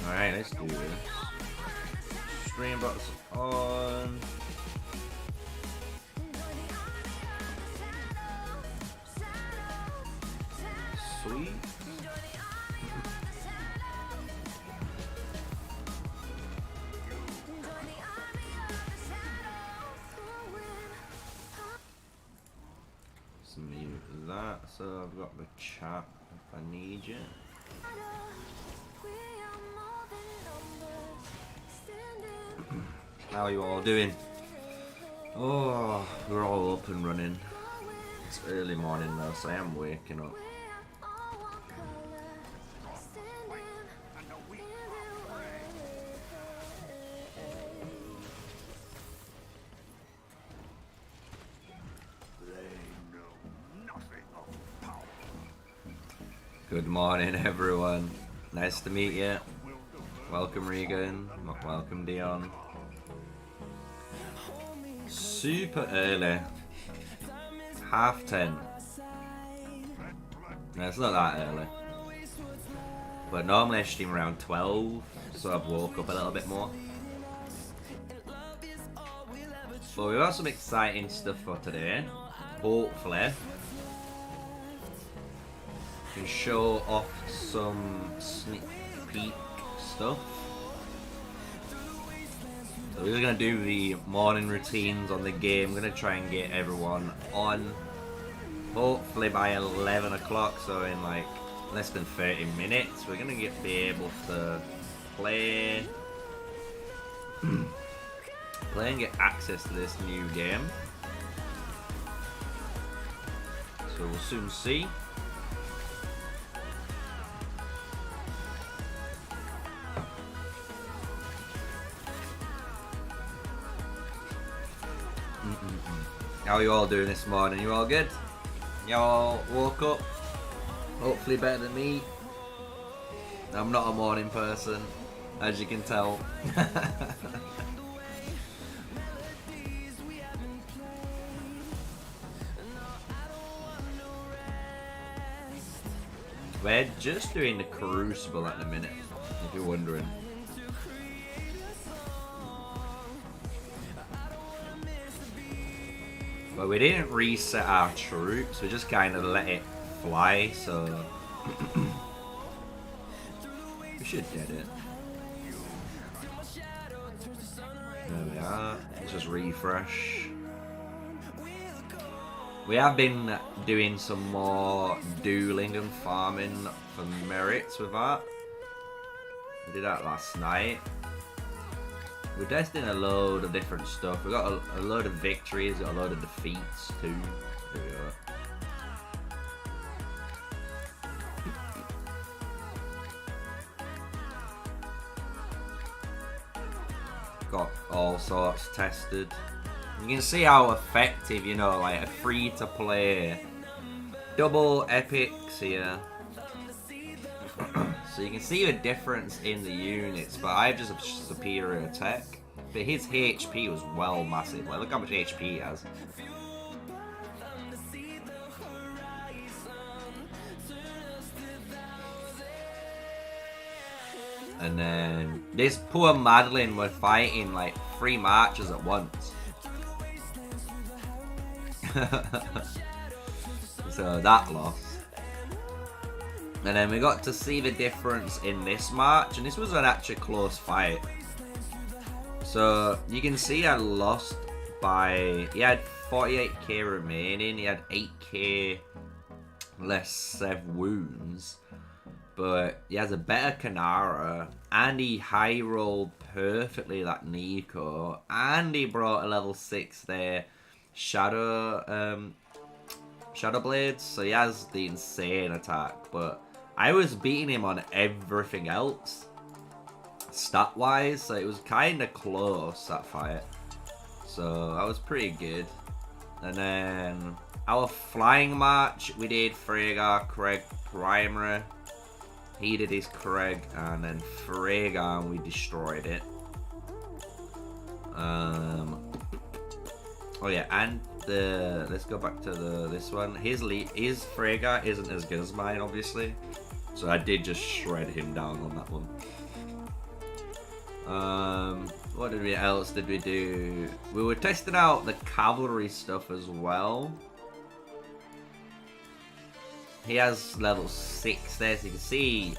Alright, let's do this. Stream box on. Sweet. Let's mute that so I've got the chat if I need it. How are you all doing? Oh, we're all up and running. It's early morning though, so I am waking up. Good morning everyone. Nice to meet you. Welcome Regan. Welcome Dion. Super early. 10:30. No, it's not that early. But normally I stream around 12, so I've woke up a little bit more. But we've got some exciting stuff for today. Hopefully. Can show off some sneak peek stuff. So we're gonna do the morning routines on the game. I'm gonna try and get everyone on hopefully by 11 o'clock, so in like less than 30 minutes we're gonna be able to play and get access to this new game. So we'll soon see. How are you all doing this morning? You all good? Y'all woke up? Hopefully better than me. I'm not a morning person, as you can tell. We're just doing the Crucible at the minute, if you're wondering. But we didn't reset our troops, we just kind of let it fly, so we should get it. There we are, let's just refresh. We have been doing some more dueling and farming for merits with that. We did that last night. We're testing a load of different stuff. We got a load of victories, got a load of defeats too. There we are. Got all sorts tested. You can see how effective, you know, like a free to play double epics here. So you can see the difference in the units, but I have just a superior tech. But his HP was well massive. Like, look how much HP he has. And then this poor Madeline were fighting like 3 marches at once. So that lost. And then we got to see the difference in this march, and this was an actually close fight. So you can see I lost by, he had 48k remaining, he had 8k less 7 wounds. But he has a better Kanara, and he high rolled perfectly that Nico, and he brought a level 6 there, Shadow Blades, so he has the insane attack. But I was beating him on everything else, stat wise, so it was kind of close, that fight. So that was pretty good. And then our flying match, we did Freygar, Craig, Primary. He did his Craig, and then Freygar, we destroyed it. Oh yeah, and let's go back to this one. His Freygar isn't as good as mine, obviously. So I did just shred him down on that one. What else did we do? We were testing out the cavalry stuff as well. He has level 6 there, so you can see,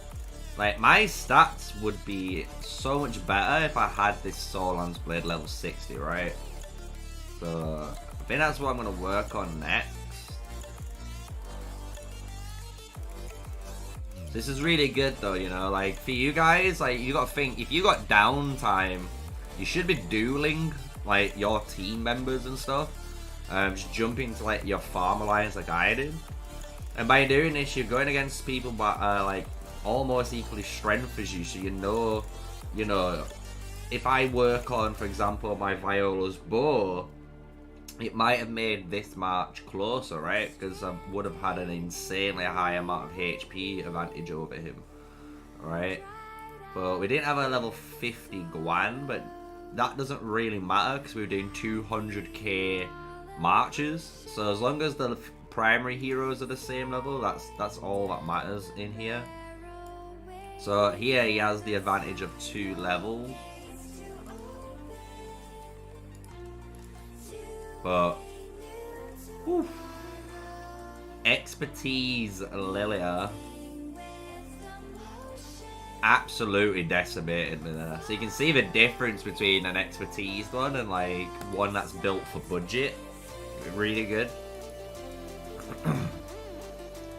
like, my stats would be so much better if I had this Solan's Blade level 60, right? So I think that's what I'm going to work on next. This is really good though, you know, like, for you guys, like, you got to think, if you got downtime, you should be dueling, like, your team members and stuff. Just jumping to, like, your farm alliance like I did. And by doing this, you're going against people that are, like, almost equally strength as you, so you know, if I work on, for example, my Viola's bow, it might have made this match closer, right? Because I would have had an insanely high amount of HP advantage over him, right? But we didn't have a level 50 Guan, but that doesn't really matter because we were doing 200k marches. So as long as the primary heroes are the same level, that's all that matters in here. So here he has the advantage of 2 levels. But oof, expertise Lilia absolutely decimated me there. So you can see the difference between an expertise one and like one that's built for budget. Really good.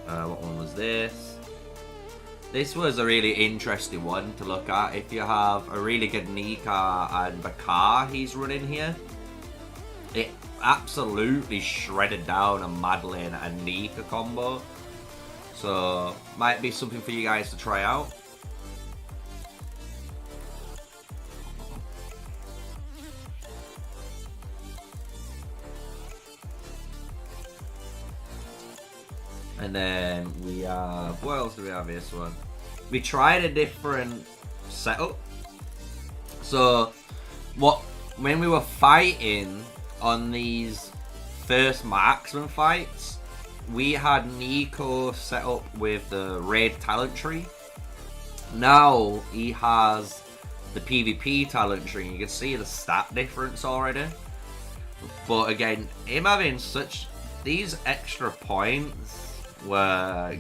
What one was this? This was a really interesting one to look at. If you have a really good Nika and the car he's running here, it absolutely shredded down a Madeline and Nika combo. So might be something for you guys to try out. And then we have, what else do we have here? This one. We tried a different setup. So when we were fighting on these first marksman fights, we had Nico set up with the raid talent tree. Now he has the PvP talent tree. You can see the stat difference already. But again, him having these extra points were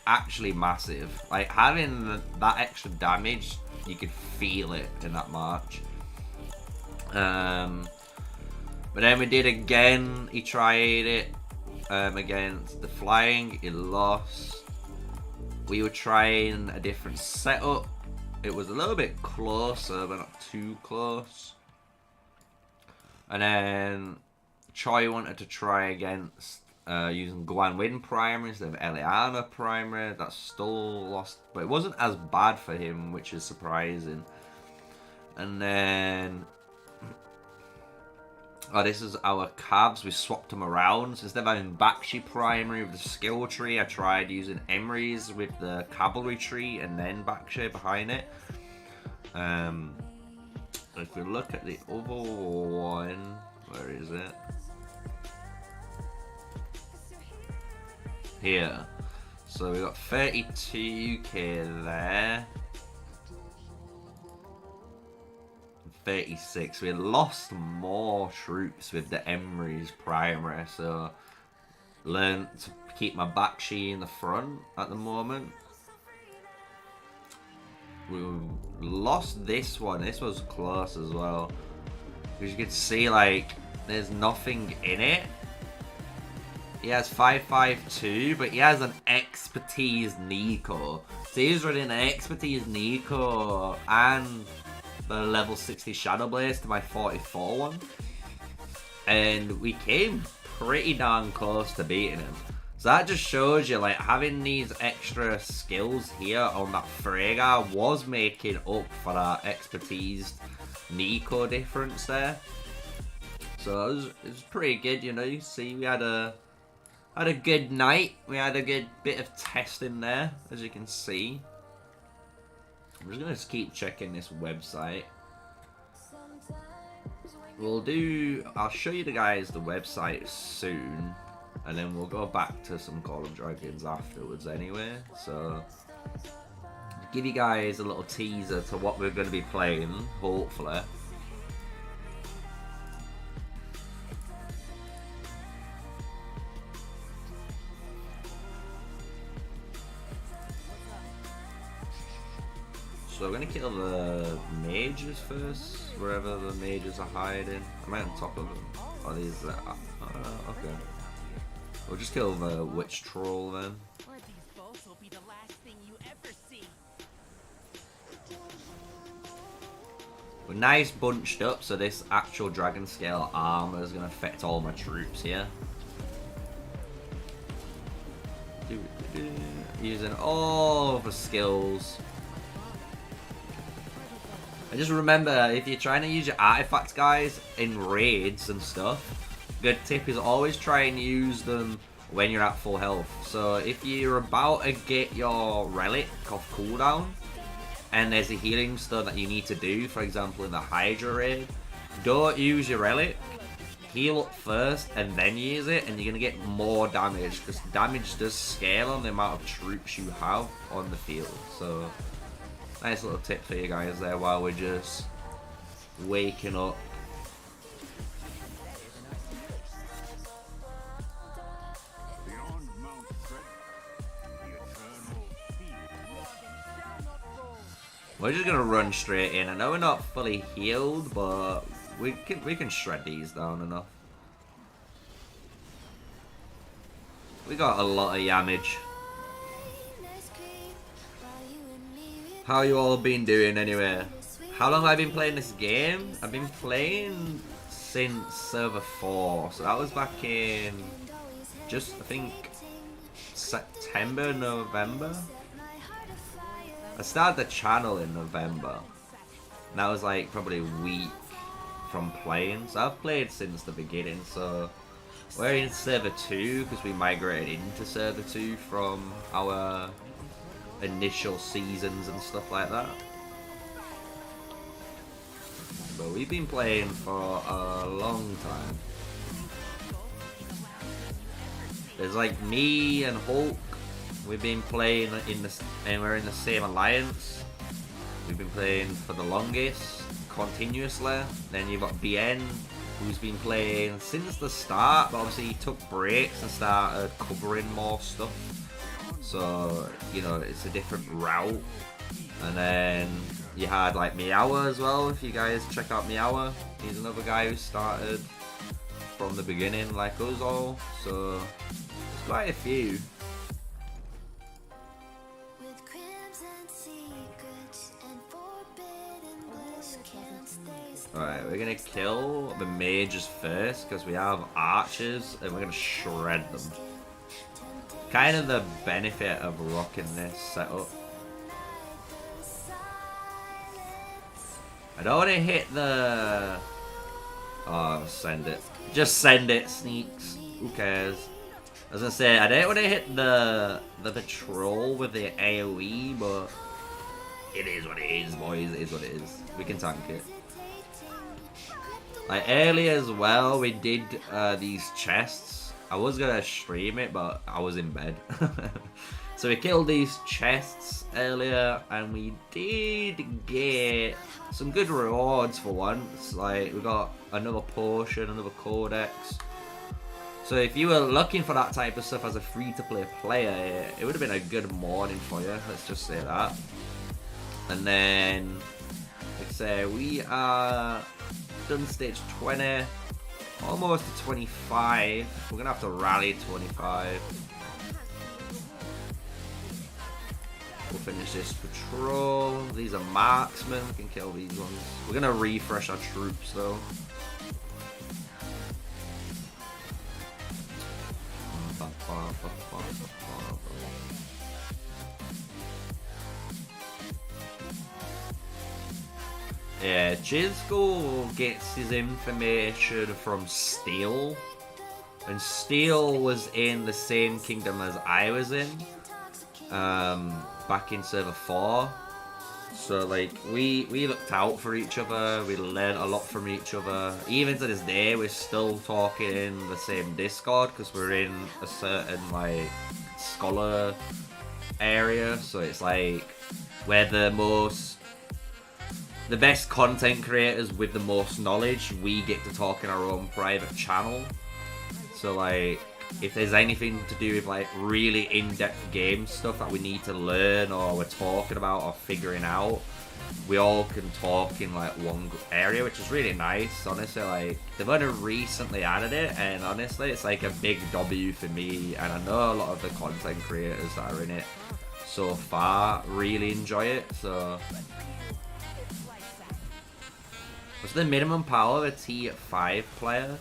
actually massive. Like having that extra damage, you could feel it in that match. But then we did again. He tried it against the flying. He lost. We were trying a different setup. It was a little bit closer, but not too close. And then Choi wanted to try against using Guan Win primary instead of Eliana primary. That still lost, but it wasn't as bad for him, which is surprising. And then this is our cabs. We swapped them around. So instead of having Bakshi primary with the skill tree, I tried using Emery's with the cavalry tree and then Bakshi behind it. If we look at the other one, where is it? Here. So we got 32k there. 36. We lost more troops with the Emery's primary, so learned to keep my Bakshi in the front at the moment. We lost this one. This was close as well, because you can see like there's nothing in it. he has 552, but he has an expertise Nico. So he's running an expertise Nico and the level 60 Shadow Blaze to my 44 one. And we came pretty darn close to beating him. So that just shows you, like, having these extra skills here on that Freyga was making up for that expertise Nico difference there. So it was pretty good, you know. You see, we had a good night. We had a good bit of testing there, as you can see. I'm just gonna keep checking this website. I'll show you guys the website soon, and then we'll go back to some Call of Dragons afterwards anyway. So, give you guys a little teaser to what we're going to be playing, hopefully. So we're going to kill the mages first, wherever the mages are hiding. I'm right on top of them. Oh, these okay. We'll just kill the witch troll then. We're nice bunched up, so this actual dragon scale armor is going to affect all my troops here. Using all the skills. And just remember, if you're trying to use your artifacts, guys, in raids and stuff, good tip is always try and use them when you're at full health. So if you're about to get your relic off cooldown, and there's a healing stone that you need to do, for example in the Hydra raid, don't use your relic, heal up first and then use it, and you're going to get more damage, because damage does scale on the amount of troops you have on the field. So nice little tip for you guys there while we're just waking up. We're just gonna run straight in. I know we're not fully healed, but we can shred these down enough. We got a lot of damage. How you all been doing anyway? How long have I been playing this game? I've been playing since server 4, so that was back in just, I think, September, November. I started the channel in November, and that was like probably a week from playing, so I've played since the beginning. So we're in server 2 because we migrated into server 2 from our initial seasons and stuff like that. But we've been playing for a long time. There's like me and Hulk. We've been playing in the, and we're in the same alliance. We've been playing for the longest, continuously. Then you've got BN, who's been playing since the start, but obviously he took breaks and started covering more stuff. So, you know, it's a different route. And then you had like Meowa as well, if you guys check out Meowa. He's another guy who started from the beginning like us all. So, there's quite a few. Alright, we're gonna kill the mages first because we have archers and we're gonna shred them. Kind of the benefit of rocking this setup. I don't want to hit the... Oh, send it. Just send it, sneaks. Who cares? I was gonna say, I don't want to hit the patrol with the AoE, but it is what it is, boys. It is what it is. We can tank it. Like earlier as well, we did these chests. I was gonna stream it, but I was in bed. So we killed these chests earlier, and we did get some good rewards for once. Like we got another potion, another codex. So if you were looking for that type of stuff as a free-to-play player, it would have been a good morning for you. Let's just say that. And then, like I say, we are done stage 20. Almost to 25. We're gonna have to rally 25. We'll finish this patrol. These are marksmen. We can kill these ones. We're gonna refresh our troops though. Yeah, Jizgul gets his information from Steel. And Steel was in the same kingdom as I was in. Back in server 4. So like we looked out for each other, we learned a lot from each other. Even to this day we're still talking in the same Discord because we're in a certain like scholar area. So it's like we're the best content creators with the most knowledge. We get to talk in our own private channel. So like if there's anything to do with like really in-depth game stuff that we need to learn or we're talking about or figuring out, we all can talk in like one area, which is really nice. Honestly, like they've only recently added it, and honestly it's like a big W for me, and I know a lot of the content creators that are in it so far really enjoy it. So what's the minimum power of a T5 player?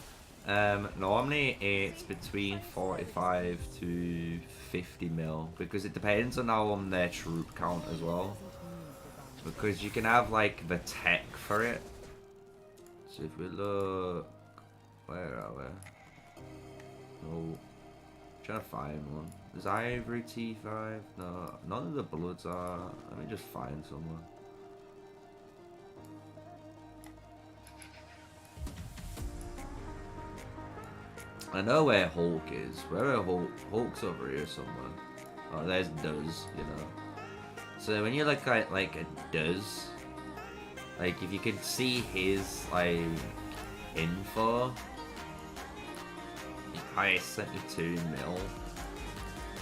Normally it's between 45 to 50 mil, because it depends on their troop count as well. Because you can have like the tech for it. So if we look, where are we? No, trying to find one. Is Ivory T5? No, none of the Bloods are. Let me just find someone. I know where Hulk is. Where are Hulk's over here somewhere. Oh, there's Duz, you know. So when you look at like a Duz, like if you could see his like info, highest 72 mil.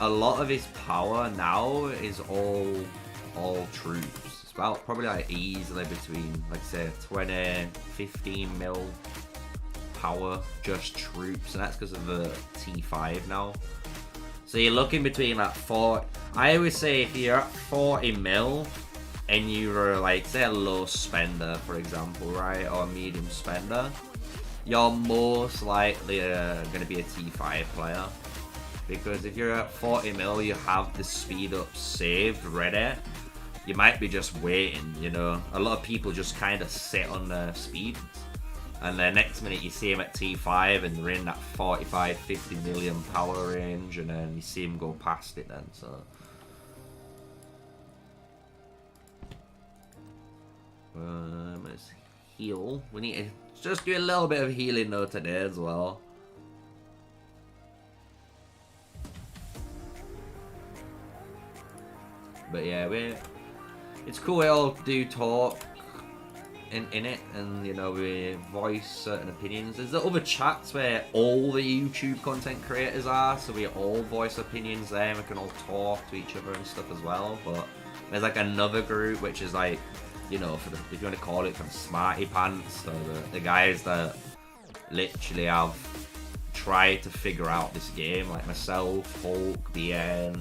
A lot of his power now is all troops. It's about probably like easily between like say 20, 15 mil. Power, just troops, and that's because of the T5 now. So you're looking between like 40. I always say if you're at 40 mil and you're like say a low spender, for example, right, or a medium spender, you're most likely going to be a T5 player. Because if you're at 40 mil, you have the speed up saved, ready. You might be just waiting, you know. A lot of people just kind of sit on their speed. And then next minute you see him at T5 and they're in that 45-50 million power range, and then you see him go past it then, so. Let's heal. We need to just do a little bit of healing though today as well. But yeah, it's cool we all do talk in it, and you know, we voice certain opinions. There's the other chats where all the YouTube content creators are, so we all voice opinions there and we can all talk to each other and stuff as well. But there's like another group which is like, you know, for the, if you want to call it, from smarty pants, so the guys that literally have tried to figure out this game, like myself, Hulk, BN.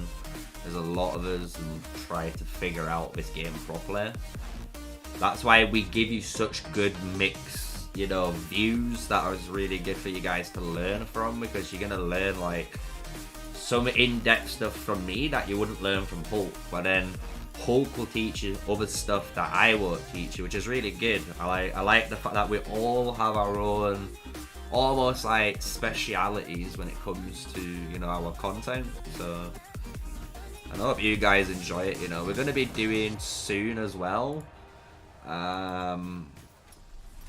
There's a lot of us who try to figure out this game properly. That's why we give you such good mix, you know, views that is really good for you guys to learn from, because you're gonna learn like some in-depth stuff from me that you wouldn't learn from Hulk, but then Hulk will teach you other stuff that I won't teach you, which is really good. I like the fact that we all have our own almost like specialities when it comes to, you know, our content. So I hope you guys enjoy it. You know, we're going to be doing soon as well.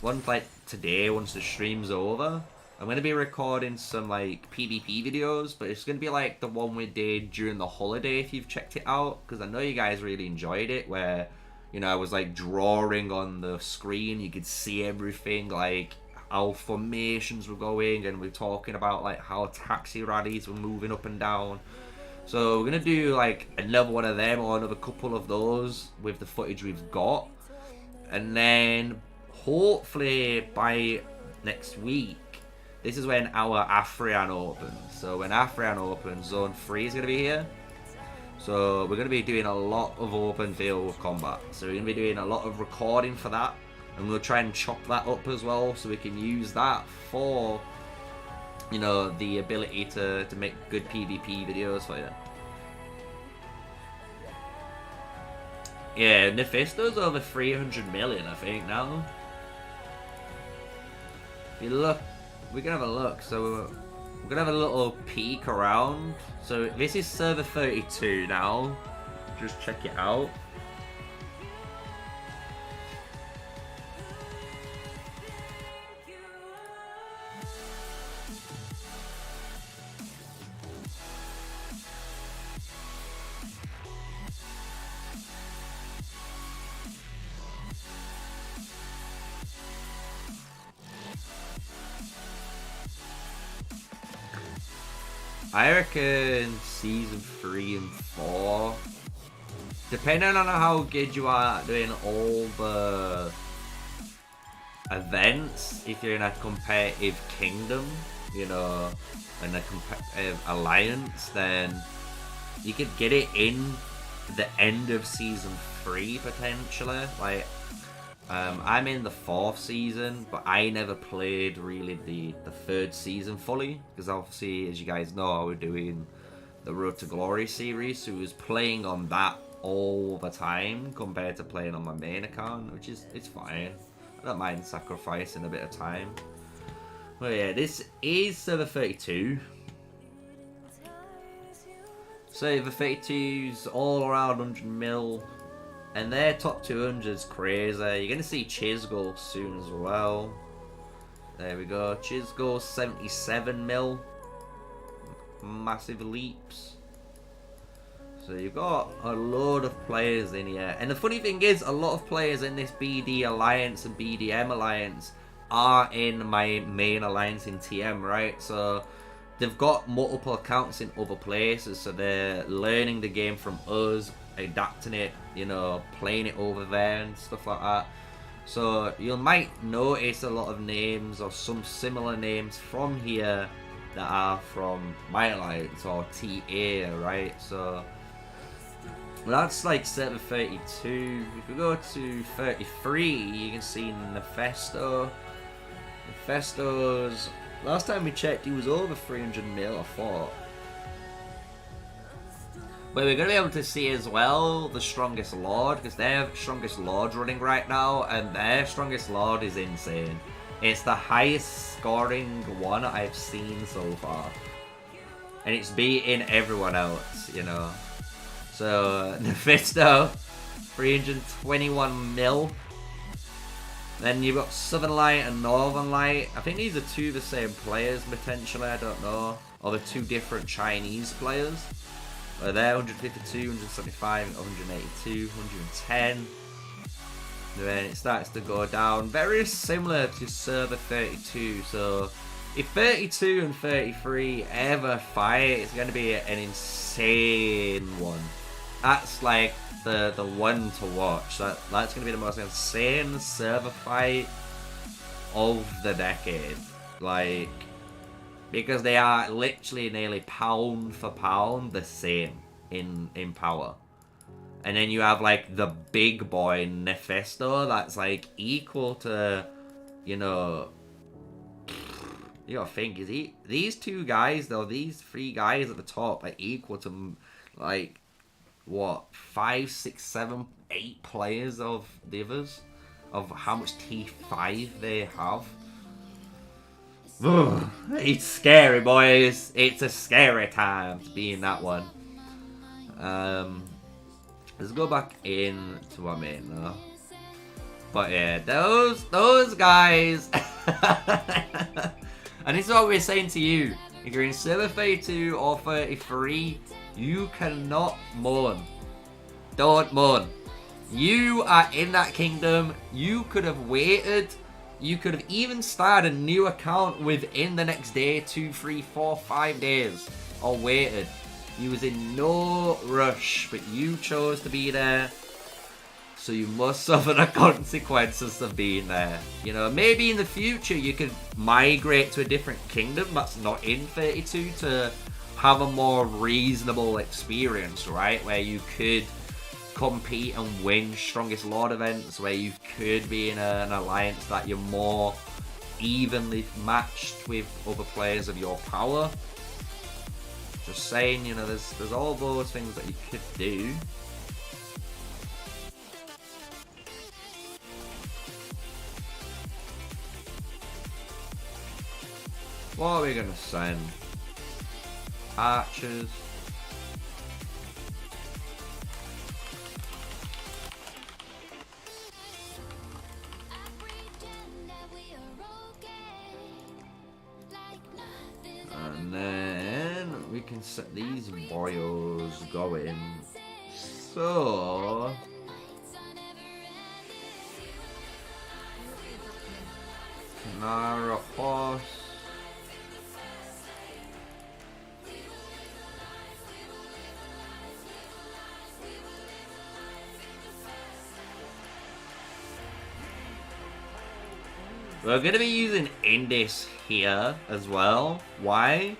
Once like today, once the stream's over, I'm going to be recording some like PvP videos, but it's going to be like the one we did during the holiday, if you've checked it out, because I know you guys really enjoyed it, where, you know, I was like drawing on the screen, you could see everything, like how formations were going, and we're talking about like how taxi rallies were moving up and down. So we're going to do like another one of them, or another couple of those with the footage we've got. And then hopefully by next week, this is when our Afrian opens. So when Afrian opens, Zone 3 is going to be here. So we're going to be doing a lot of open field combat. So we're going to be doing a lot of recording for that. And we'll try and chop that up as well, so we can use that for, you know, the ability to make good PvP videos for you. Yeah, Nephisto's over 300 million, I think, now. If you look, we can have a look. So we're gonna have a little peek around. So this is server 32 now. Just check it out. I reckon season 3 and 4, depending on how good you are at doing all the events, if you're in a competitive kingdom, you know, in a competitive alliance, then you could get it in the end of season 3 potentially. Like, I'm in the 4th season, but I never played really the 3rd season fully, because obviously, as you guys know, we're doing the Road to Glory series, so I was playing on that all the time compared to playing on my main account, which is, it's fine. I don't mind sacrificing a bit of time. But yeah, this is server 32. Server 32's all around 100 mil. And their top 200's crazy. You're going to see Chisgo soon as well. There we go. Chisgo 77 mil. Massive leaps. So you've got a load of players in here. And the funny thing is, a lot of players in this BD Alliance and BDM Alliance are in my main alliance in TM, right? So they've got multiple accounts in other places. So they're learning the game from us, adapting it, you know, playing it over there and stuff like that. So you might notice a lot of names or some similar names from here that are from my alliance or TA, right? So that's like server 32. If we go to 33, you can see Nephesto. Nephesto's, last time we checked, he was over 300 mil, I thought. But we're going to be able to see as well the Strongest Lord, because their Strongest Lord's running right now, and their Strongest Lord is insane. It's the highest scoring one I've seen so far. And it's beating everyone else, you know. So, Nephisto, 321 mil. Then you've got Southern Light and Northern Light. I think these are two of the same players, potentially, I don't know. Or they're two different Chinese players. They're 152, 175, 182, 110. And then it starts to go down. Very similar to server 32. So if 32 and 33 ever fight, it's going to be an insane one. That's like the one to watch. That's going to be the most insane server fight of the decade. Like, because they are literally nearly pound for pound the same in power. And then you have like the big boy Nephisto that's like equal to, you know, you gotta think, is he, these two guys though, these three guys at the top are equal to like, what, 5, 6, 7, 8 players of the others, of how much T5 they have. Ugh, it's scary, boys. It's a scary time to be in that one. Let's go back in to our main now. But yeah, those guys. And this is what we're saying to you. If you're in server 32 or 33, you cannot mourn. Don't mourn. You are in that kingdom. You could have waited. You could have even started a new account within the next day, 2, 3, 4, 5 days, or waited. You was in no rush, but you chose to be there. So you must suffer the consequences of being there. You know, maybe in the future you could migrate to a different kingdom that's not in 32 to have a more reasonable experience, right? Where you could compete and win Strongest Lord events, where you could be in an alliance that you're more evenly matched with other players of your power. Just saying, you know, there's all those things that you could do. What are we gonna send? Archers. And then we can set these boyos going. So Nara horse. We're going to be using Indis here as well. Why?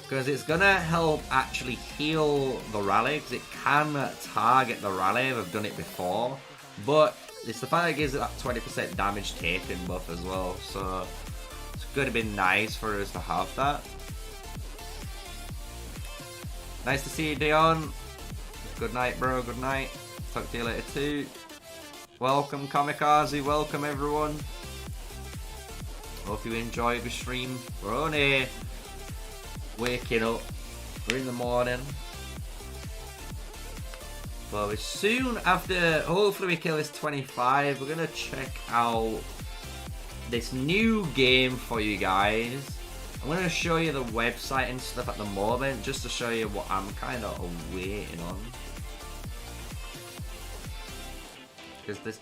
Because it's going to help actually heal the rally. Because it can target the rally. We've done it before. But it's the fact that it gives it that 20% damage taken buff as well. So it's going to be nice for us to have that. Nice to see you, Dion. Good night, bro. Good night. Talk to you later too. Welcome, Kamikaze. Welcome, everyone. Hope you enjoyed the stream. We're only waking up. We're in the morning. But we're soon after, hopefully we kill this 25, we're going to check out this new game for you guys. I'm going to show you the website and stuff at the moment, just to show you what I'm kind of waiting on. Because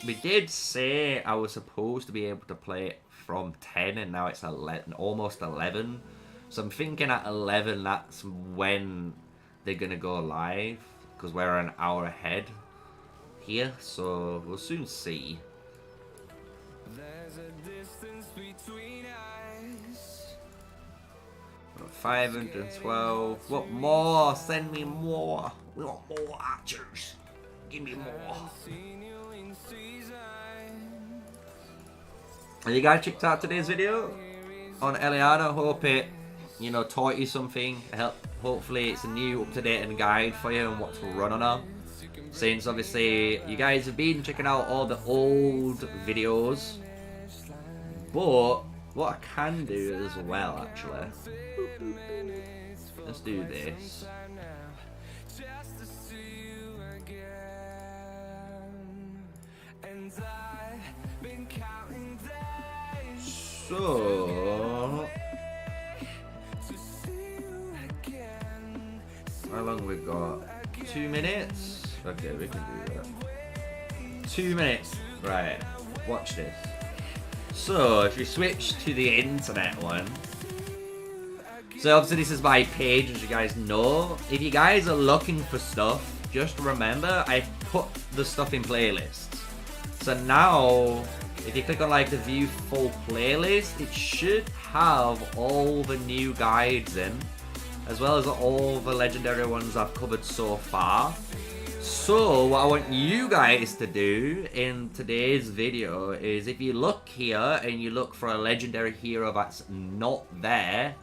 we did say I was supposed to be able to play it from 10 and now it's 11, almost 11. So I'm thinking at 11 that's when they're gonna go live, because we're an hour ahead here, so we'll soon see. There's a distance between us. 512. What more? Send me more. We want more archers. Give me more. Have you guys checked out today's video on Eliana? Hope it, you know, taught you something. Hopefully it's a new up-to-date and guide for you on what to run on her. Since obviously you guys have been checking out all the old videos. But what I can do as well, actually. Let's do this. So, how long we got? 2 minutes? Okay, we can do that. 2 minutes. Right, watch this. So, if you switch to the internet one, so obviously this is my page, as you guys know. If you guys are looking for stuff, just remember I put the stuff in playlists. So now, if you click on like the view full playlist, it should have all the new guides in, as well as all the legendary ones I've covered so far. So what I want you guys to do in today's video is, if you look here and you look for a legendary hero that's not there,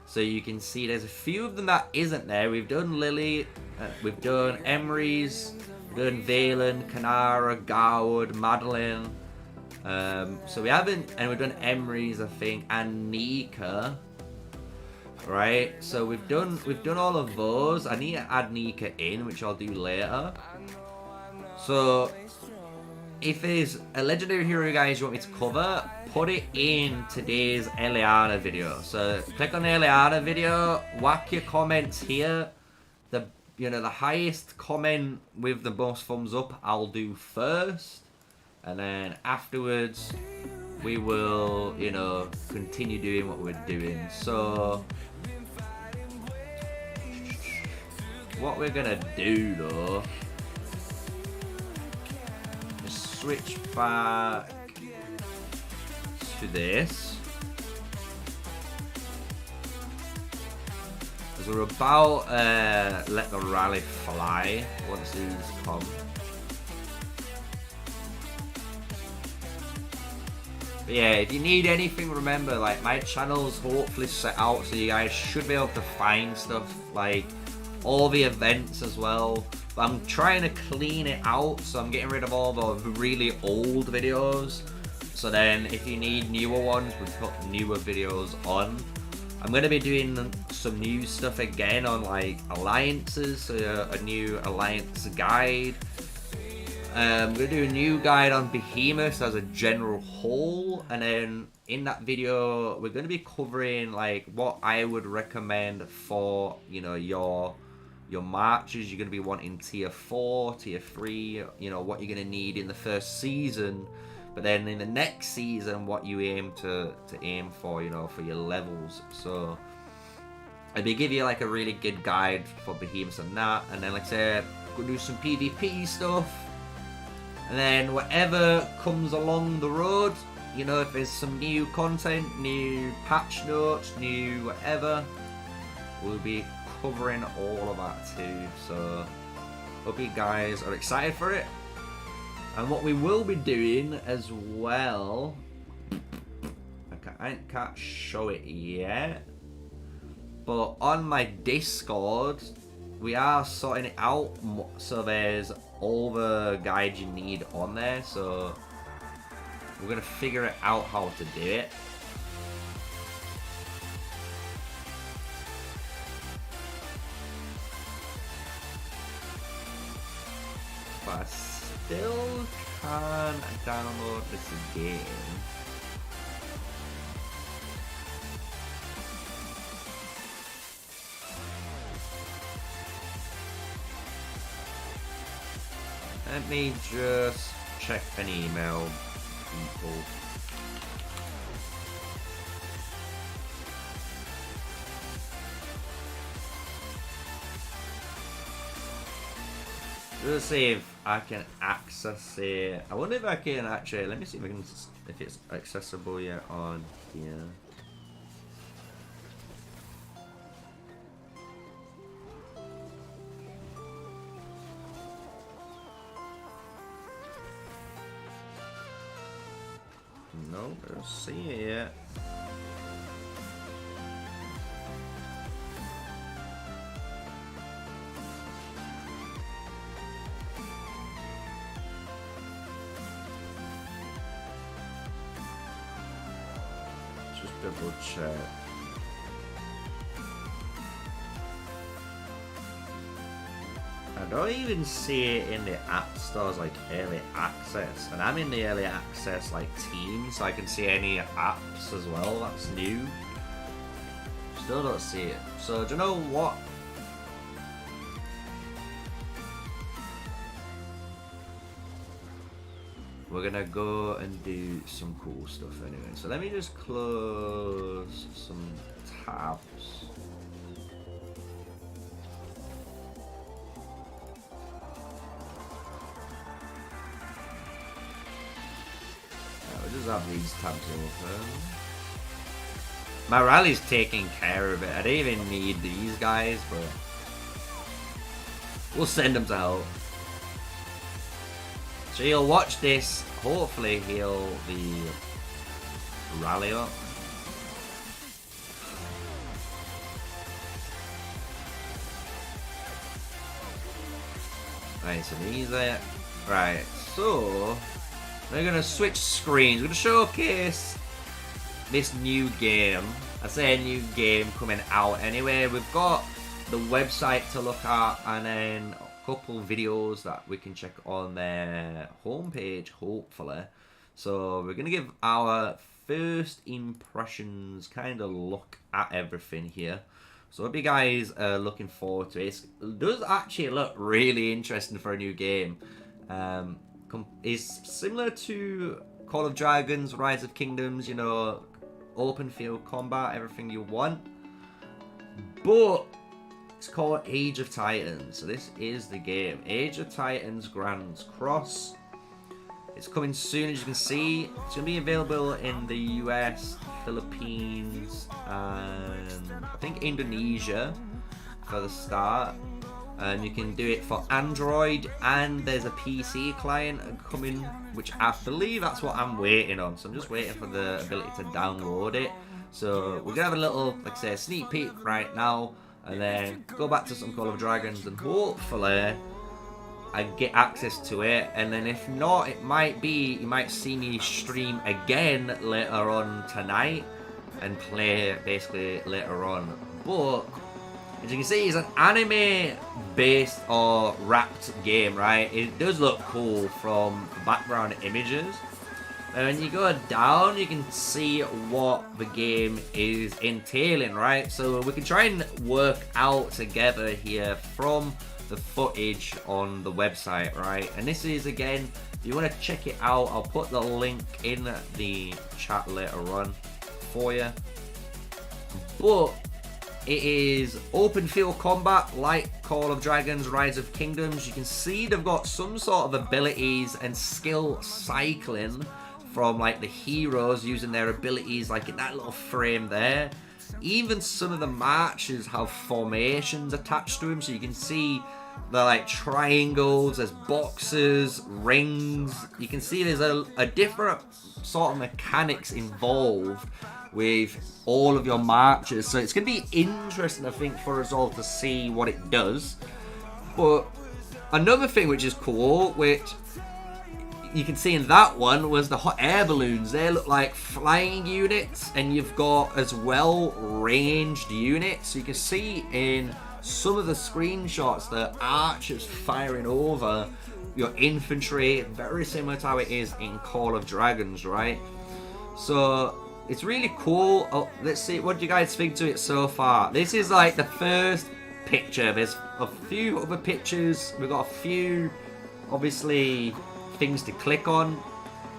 so you can see there's a few of them that isn't there. We've done Lily, we've done Emery's, we've done Valen, Kanara, Garwood, Madeline. So we haven't, and we've done Emery's, I think, and Nika, right? So we've done all of those. I need to add Nika in, which I'll do later. So if there's a legendary hero, guys, you want me to cover, put it in today's Eliana video. So click on the Eliana video, whack your comments here. The highest comment with the most thumbs up, I'll do first. And then afterwards, we will, you know, continue doing what we're doing. So, what we're gonna do though switch back to this. As we're about let the rally fly once these come. But yeah, if you need anything, remember, like, my channel's hopefully set out so you guys should be able to find stuff, like all the events as well. But I'm trying to clean it out, so I'm getting rid of all the really old videos. So then if you need newer ones, we put newer videos on. I'm going to be doing some new stuff again on like alliances, so a new alliance guide. I'm going to do a new guide on behemoths as a general whole, and then in that video we're going to be covering like what I would recommend for, you know, your marches. You're going to be wanting tier 4, tier 3, you know, what you're going to need in the first season, but then in the next season what you aim to aim for, you know, for your levels. So I'll give you like a really good guide for behemoths and that, and then like I said, go do some PvP stuff. And then whatever comes along the road, you know, if there's some new content, new patch notes, new whatever, we'll be covering all of that too. So hope you guys are excited for it. And what we will be doing as well, I can't show it yet, but on my Discord, we are sorting it out, so there's all the guides you need on there, so we're going to figure it out how to do it. But I still can't download this again. Let me just check an email, people. Just see if I can access it. I wonder if I can actually. Let me see if it's accessible yet on here. No, I don't see it yet. Just double check. I don't even see it in the app stores like early access, and I'm in the early access like team, so I can see any apps as well. That's new. Still don't see it. So do you know what? We're gonna go and do some cool stuff anyway. So let me just close some tabs. Just have these tabs open. My rally's taking care of it. I don't even need these guys, but we'll send them to help. So he'll watch this. Hopefully he'll be rally up. Nice and easy. Right, so we're going to switch screens. We're going to showcase this new game. I say a new game coming out anyway. We've got the website to look at, and then a couple videos that we can check on their homepage, hopefully. So we're going to give our first impressions, kind of look at everything here. So I hope you guys are looking forward to it. It does actually look really interesting for a new game. Is similar to Call of Dragons, Rise of Kingdoms, you know, open field combat, everything you want. But it's called Age of Titans, so this is the game. Age of Titans Grand Cross. It's coming soon, as you can see. It's going to be available in the US, Philippines, and I think Indonesia for the start. And you can do it for Android, and there's a PC client coming, which I believe that's what I'm waiting on. So I'm just waiting for the ability to download it. So we're going to have a little, like I say, sneak peek right now, and then go back to some Call of Dragons, and hopefully I get access to it. And then if not, it might be, you might see me stream again later on tonight and play basically later on. But as you can see, it's an anime based or wrapped game, right? It does look cool from background images. And when you go down, you can see what the game is entailing, right? So we can try and work out together here from the footage on the website, right? And this is, again, if you want to check it out, I'll put the link in the chat later on for you. But it is open field combat like Call of Dragons Rise of Kingdoms. You can see they've got some sort of abilities and skill cycling from like the heroes using their abilities like in that little frame there. Even some of the marches have formations attached to them, so you can see they're like triangles, there's boxes, rings. You can see there's a different sort of mechanics involved with all of your marches, so it's going to be interesting, I think, for us all to see what it does. But another thing which is cool, which you can see in that one, was the hot air balloons. They look like flying units, and you've got as well ranged units. So you can see in some of the screenshots the archers firing over your infantry, very similar to how it is in Call of Dragons, right? So it's really cool. Oh, let's see, what do you guys think to it so far? This is like the first picture. There's a few other pictures. We've got a few, obviously, things to click on,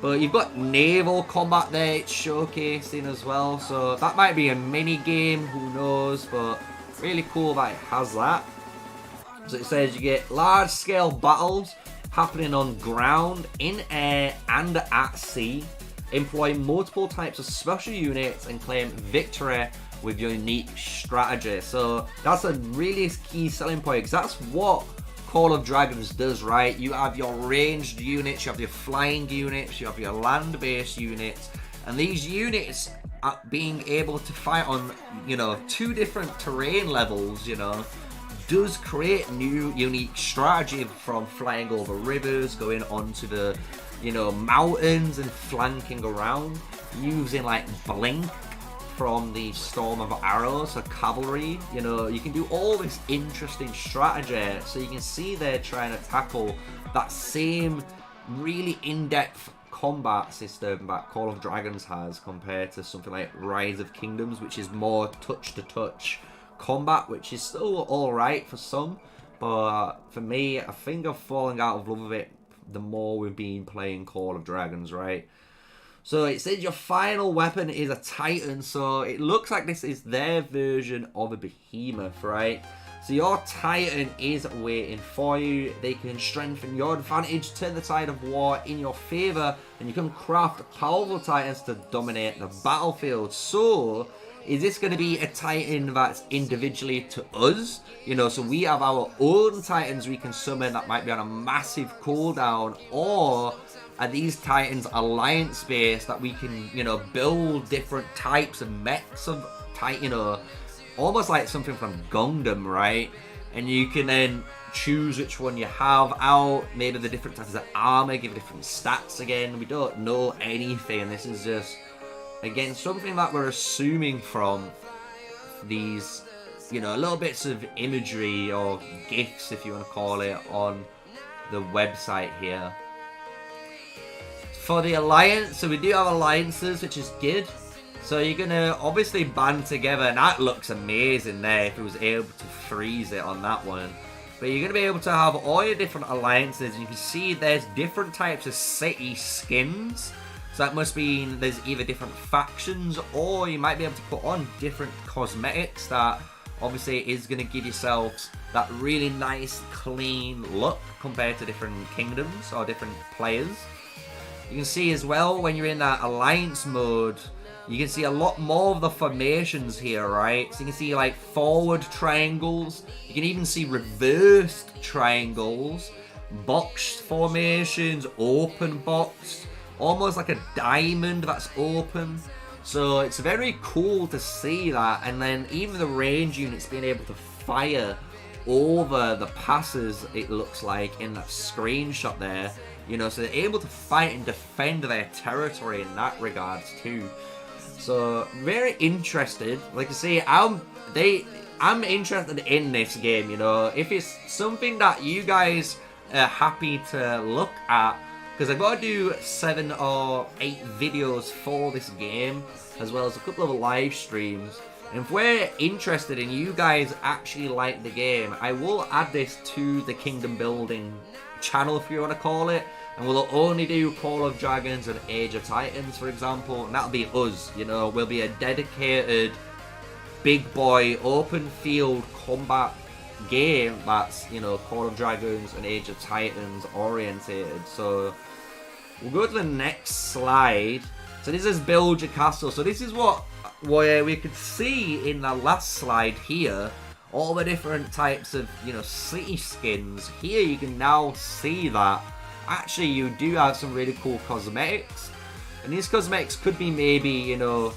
but you've got naval combat there, it's showcasing as well, so that might be a mini game, who knows, but really cool that it has that. So it says you get large scale battles happening on ground, in air and at sea. Employ multiple types of special units and claim victory with your unique strategy. So that's a really key selling point, because that's what Call of Dragons does, right? You have your ranged units, you have your flying units, you have your land-based units, and these units are being able to fight on, you know, 2 different terrain levels, you know, does create new unique strategy, from flying over rivers, going onto the, you know, mountains and flanking around, using like blink from the storm of arrows, so cavalry. You know, you can do all this interesting strategy. So you can see they're trying to tackle that same really in-depth combat system that Call of Dragons has, compared to something like Rise of Kingdoms, which is more touch-to-touch combat, which is still alright for some, but for me, I think I've fallen out of love with it the more we've been playing Call of Dragons, right? So it says your final weapon is a Titan, so it looks like this is their version of a behemoth, right? So your Titan is waiting for you. They can strengthen your advantage, turn the tide of war in your favor, and you can craft powerful Titans to dominate the battlefield. So is this going to be a Titan that's individually to us? You know, so we have our own Titans we can summon that might be on a massive cooldown, or are these Titans alliance based that we can, you know, build different types of mechs of Titan, you know, almost like something from Gundam, right? And you can then choose which one you have out, maybe the different types of armor give different stats again. We don't know anything. This is just, again, something that we're assuming from these, you know, little bits of imagery or GIFs, if you want to call it, on the website here. For the alliance, so we do have alliances, which is good. So you're going to obviously band together, and that looks amazing there if it was able to freeze it on that one. But you're going to be able to have all your different alliances, and you can see there's different types of city skins. So that must mean there's either different factions, or you might be able to put on different cosmetics that obviously is going to give yourselves that really nice, clean look compared to different kingdoms or different players. You can see as well when you're in that alliance mode, you can see a lot more of the formations here, right? So you can see like forward triangles. You can even see reversed triangles, boxed formations, open boxed, almost like a diamond that's open. So it's very cool to see that. And then even the range units being able to fire over the passes, it looks like in that screenshot there. You know, so they're able to fight and defend their territory in that regards too. So very interested. Like I say, I'm interested in this game. You know, if it's something that you guys are happy to look at, because I've got to do 7 or 8 videos for this game, as well as a couple of live streams. And if we're interested in you guys actually like the game, I will add this to the Kingdom Building channel, if you want to call it. And we'll only do Call of Dragons and Age of Titans, for example. And that'll be us, you know. We'll be a dedicated, big boy, open field combat game that's, you know, Call of Dragons and Age of Titans orientated. So we'll go to the next slide. So this is build your castle. So this is what we could see in the last slide here. All the different types of, you know, city skins. Here you can now see that actually you do have some really cool cosmetics. And these cosmetics could be maybe, you know,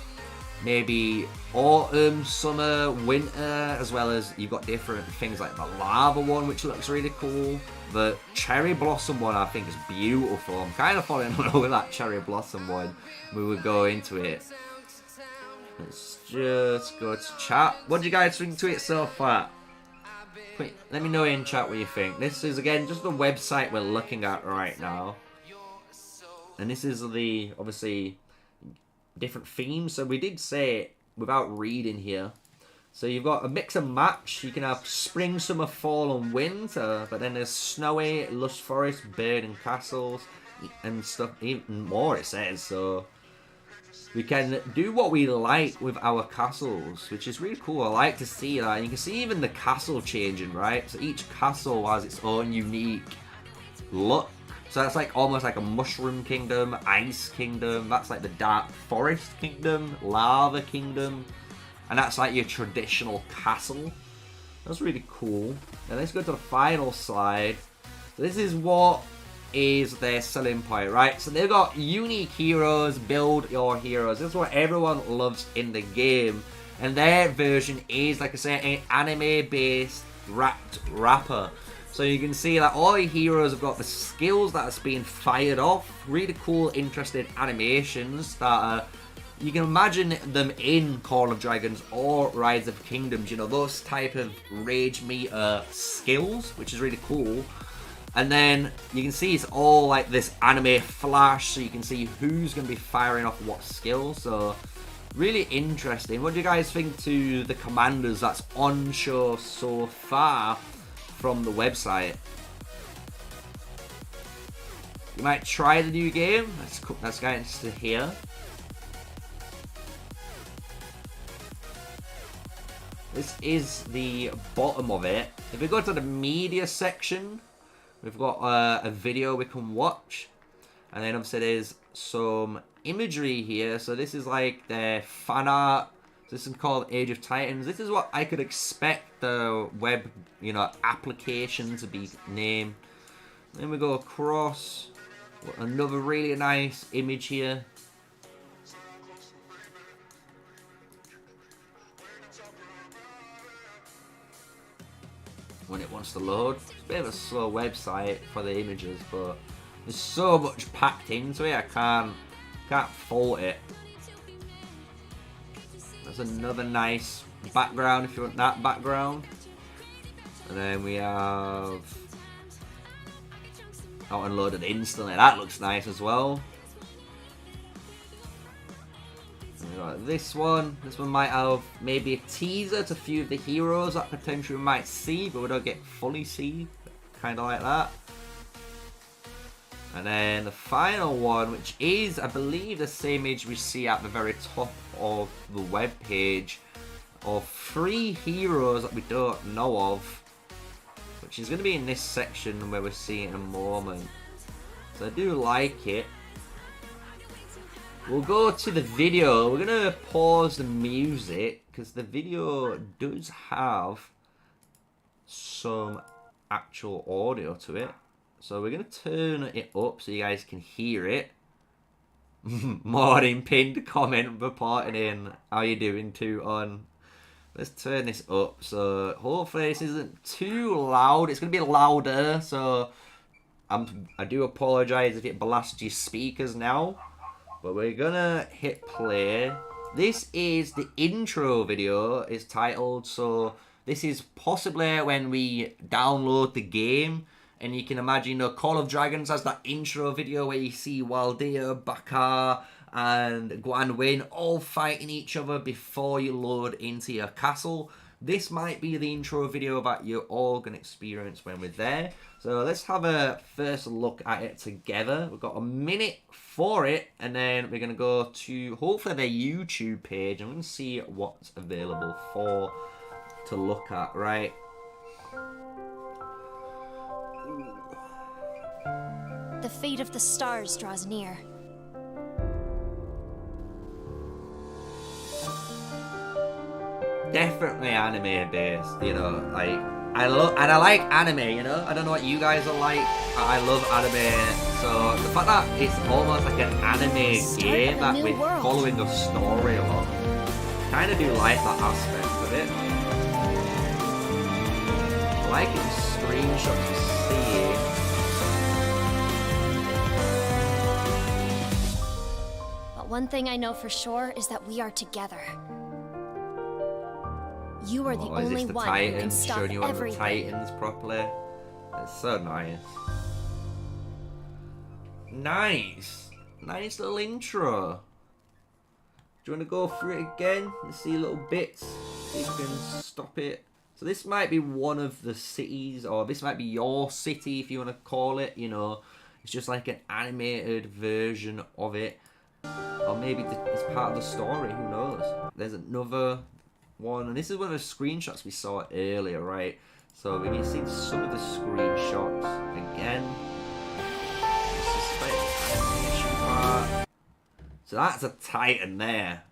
maybe autumn, summer, winter, as well as you've got different things like the lava one, which looks really cool. The cherry blossom one I think is beautiful. I'm kind of falling in love with that cherry blossom one when we go into it. Let's just go to chat. What do you guys think to it so far? Wait, let me know in chat what you think. This is again just the website we're looking at right now. And this is the, obviously, different themes. So we did say, without reading here, so you've got a mix and match. You can have spring, summer, fall, and winter. But then there's snowy, lush forest, burning castles, and stuff. Even more it says. So we can do what we like with our castles, which is really cool. I like to see that. And you can see even the castle changing, right? So each castle has its own unique look. So that's like almost like a mushroom kingdom, ice kingdom. That's like the dark forest kingdom, lava kingdom. And that's like your traditional castle. That's really cool. Now let's go to the final slide. So this is what is their selling point, right? So they've got unique heroes, build your heroes. This is what everyone loves in the game. And their version is, like I said, an anime-based wrapper. So you can see that all the heroes have got the skills that's being fired off. Really cool, interesting animations that are, you can imagine them in Call of Dragons or Rise of Kingdoms. You know, those type of rage meter skills, which is really cool. And then you can see it's all like this anime flash, so you can see who's going to be firing off what skills. So really interesting. What do you guys think to the commanders that's on show so far from the website? You might try the new game. That's nice to hear. This is the bottom of it. If we go to the media section, we've got a video we can watch. And then obviously there's some imagery here. So this is like their fan art. This is called Age of Titans. This is what I could expect the web, you know, application to be named. Then we go across. Another really nice image here. When it wants to load. It's a bit of a slow website for the images, but there's so much packed into it, I can't fault it. There's another nice background if you want that background. And then we have out and loaded instantly. That looks nice as well. And we got this one. This one might have maybe a teaser to a few of the heroes that potentially we might see, but we don't get fully see. Kind of like that. And then the final one, which is, I believe, the same image we see at the very top of the web page, of 3 heroes that we don't know of, which is going to be in this section where we'll see it in a moment. So I do like it. we'll go to the video. We're gonna pause the music because the video does have some actual audio to it. So we're gonna turn it up so you guys can hear it. Morning, pinned comment reporting in. How you doing, too on? Let's turn this up. So hopefully this isn't too loud. It's gonna be louder. So I do apologize if it blasts your speakers now. But we're gonna hit play. This is the intro video. It's titled. So this is possibly when we download the game. And you can imagine, you know, Call of Dragons has that intro video where you see Waldir, Bakar, and Guan Win all fighting each other before you load into your castle. This might be the intro video that you're all going to experience when we're there. So let's have a first look at it together. We've got a minute for it, and then we're going to go to hopefully their YouTube page, and we're going to see what's available to look at, right? The fate of the stars draws near. Definitely anime based, you know, like I like anime, you know. I don't know what you guys are like. I love anime, so the fact that it's almost like an anime game that we're following the story along, kind of do like that aspect of it. I like in screenshots to see. One thing I know for sure is that we are together. You are the only one who can stop showing you everything. The Titans properly. It's so nice. Nice little intro. Do you want to go through it again and see little bits? See if you can stop it. So this might be one of the cities, or this might be your city if you want to call it. You know, it's just like an animated version of it. Or maybe it's part of the story, who knows? There's another one, and this is one of the screenshots we saw earlier, right? So we can see some of the screenshots again. This is like the animation part. So that's a Titan there.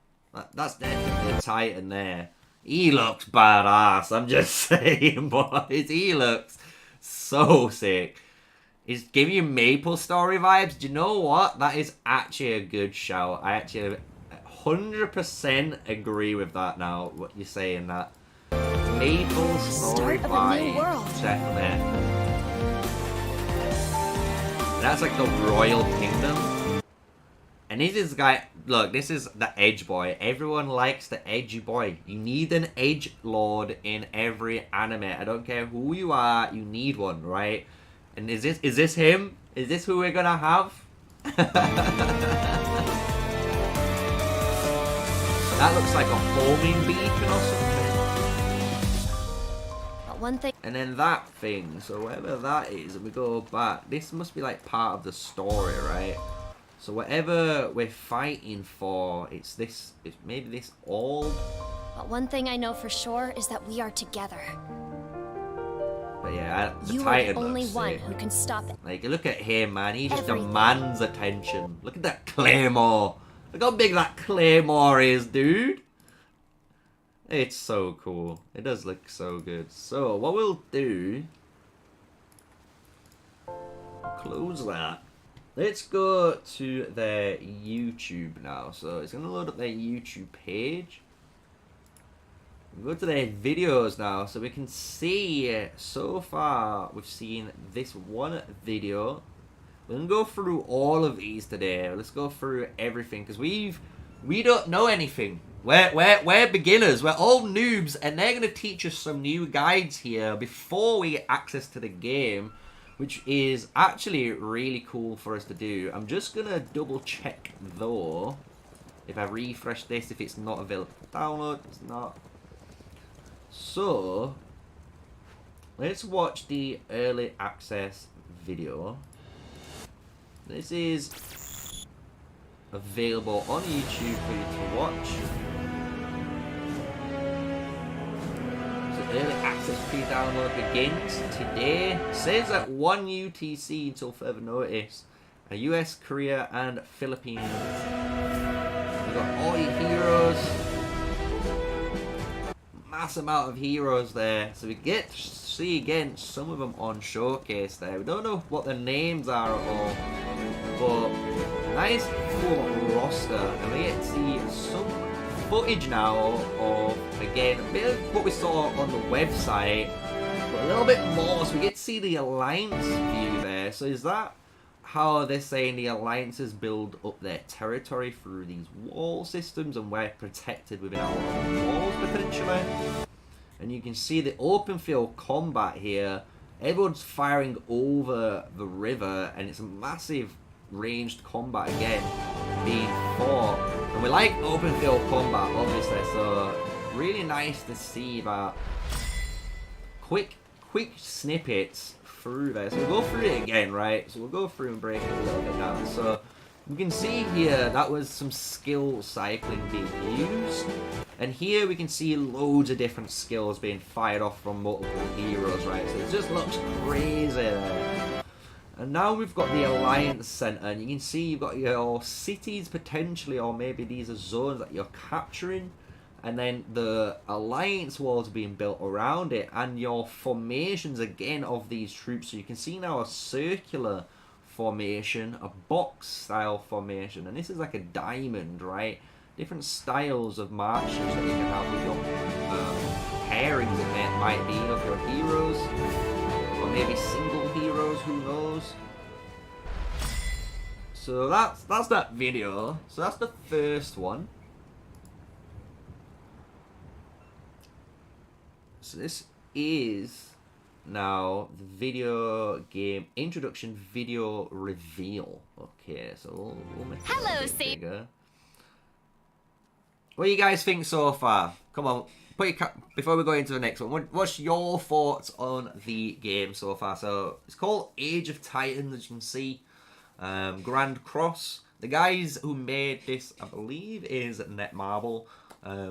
That's definitely a Titan there. He looks badass, I'm just saying, boys. He looks so sick. It's giving you Maple Story vibes. Do you know what? That is actually a good shout. I actually 100% agree with that now, what you're saying, that. Maple Story vibes. Definitely. That's like the Royal Kingdom. And this is guy, look, this is the edge boy. Everyone likes the edgy boy. You need an edge lord in every anime. I don't care who you are, you need one, right? And is this him? Is this who we're gonna have? That looks like a homing beacon or something. But one thing. And then that thing, so whatever that is, and we go back, this must be like part of the story, right? So whatever we're fighting for, it's maybe this all. But one thing I know for sure is that we are together. But yeah, the you Titan are the only one sick. who can stop it. Like, look at him, man. He just Everything. demands attention. Look at that claymore. Look how big that claymore is, dude. It's so cool. It does look so good. So, what we'll do... Close that. Let's go to their YouTube now. So, it's going to load up their YouTube page. Go to their videos now, so we can see so far we've seen this one video. We're gonna go through all of these today. Let's go through everything because we don't know anything. We're beginners. We're all noobs, and they're gonna teach us some new guides here before we get access to the game, which is actually really cool for us to do. I'm just gonna double check though if I refresh this if it's not available. Download. It's not. So, let's watch the early access video. This is available on YouTube for you to watch. So early access pre-download begins today. Saves at 1 UTC until further notice. US, Korea, and Philippines. got all your heroes. Mass amount of heroes there. So we get to see again some of them on showcase there. We don't know what their names are at all, but nice full roster, and we get to see some footage now of, again, a bit of what we saw on the website, but a little bit more. So we get to see the Alliance view there. So is that how they're saying the Alliances build up their territory through these wall systems, and we're protected within our own walls potentially? And you can see the open field combat here. Everyone's firing over the river, and it's a massive ranged combat again being fought. And we like open field combat, obviously, so really nice to see that quick snippets through there. So we'll go through it again, right? So we'll go through and break it a little bit down. So we can see here that was some skill cycling being used, and here we can see loads of different skills being fired off from multiple heroes, right? So it just looks crazy there. And now we've got the Alliance Center, and you can see you've got your cities potentially, or maybe these are zones that you're capturing, and then the Alliance walls being built around it, and your formations again of these troops. So you can see now a circular formation, a box style formation, and this is like a diamond, right? Different styles of marches that you can have with your pairings, it might be, of your heroes, or maybe single heroes, who knows. So that's that video. So that's the first one. So this is now the video game introduction video reveal. Okay, so we'll make it a bit bigger. What do you guys think so far? Come on, put your before we go into the next one. What's your thoughts on the game so far? So it's called Age of Titans, as you can see. Grand Cross. The guys who made this, I believe, is Netmarble.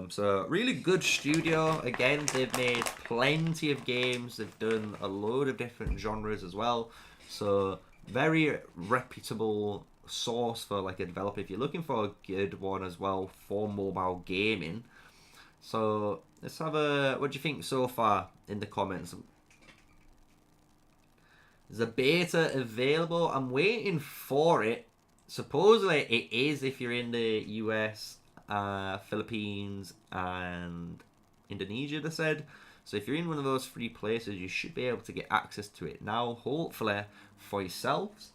So really good studio. Again, they've made plenty of games. They've done a load of different genres as well. So very reputable source for like a developer if you're looking for a good one as well for mobile gaming. So let's have a, what do you think so far in the comments? There's a beta available. I'm waiting for it. Supposedly it is if you're in the US, Philippines and Indonesia, they said. So if you're in one of those three places, you should be able to get access to it now, hopefully for yourselves.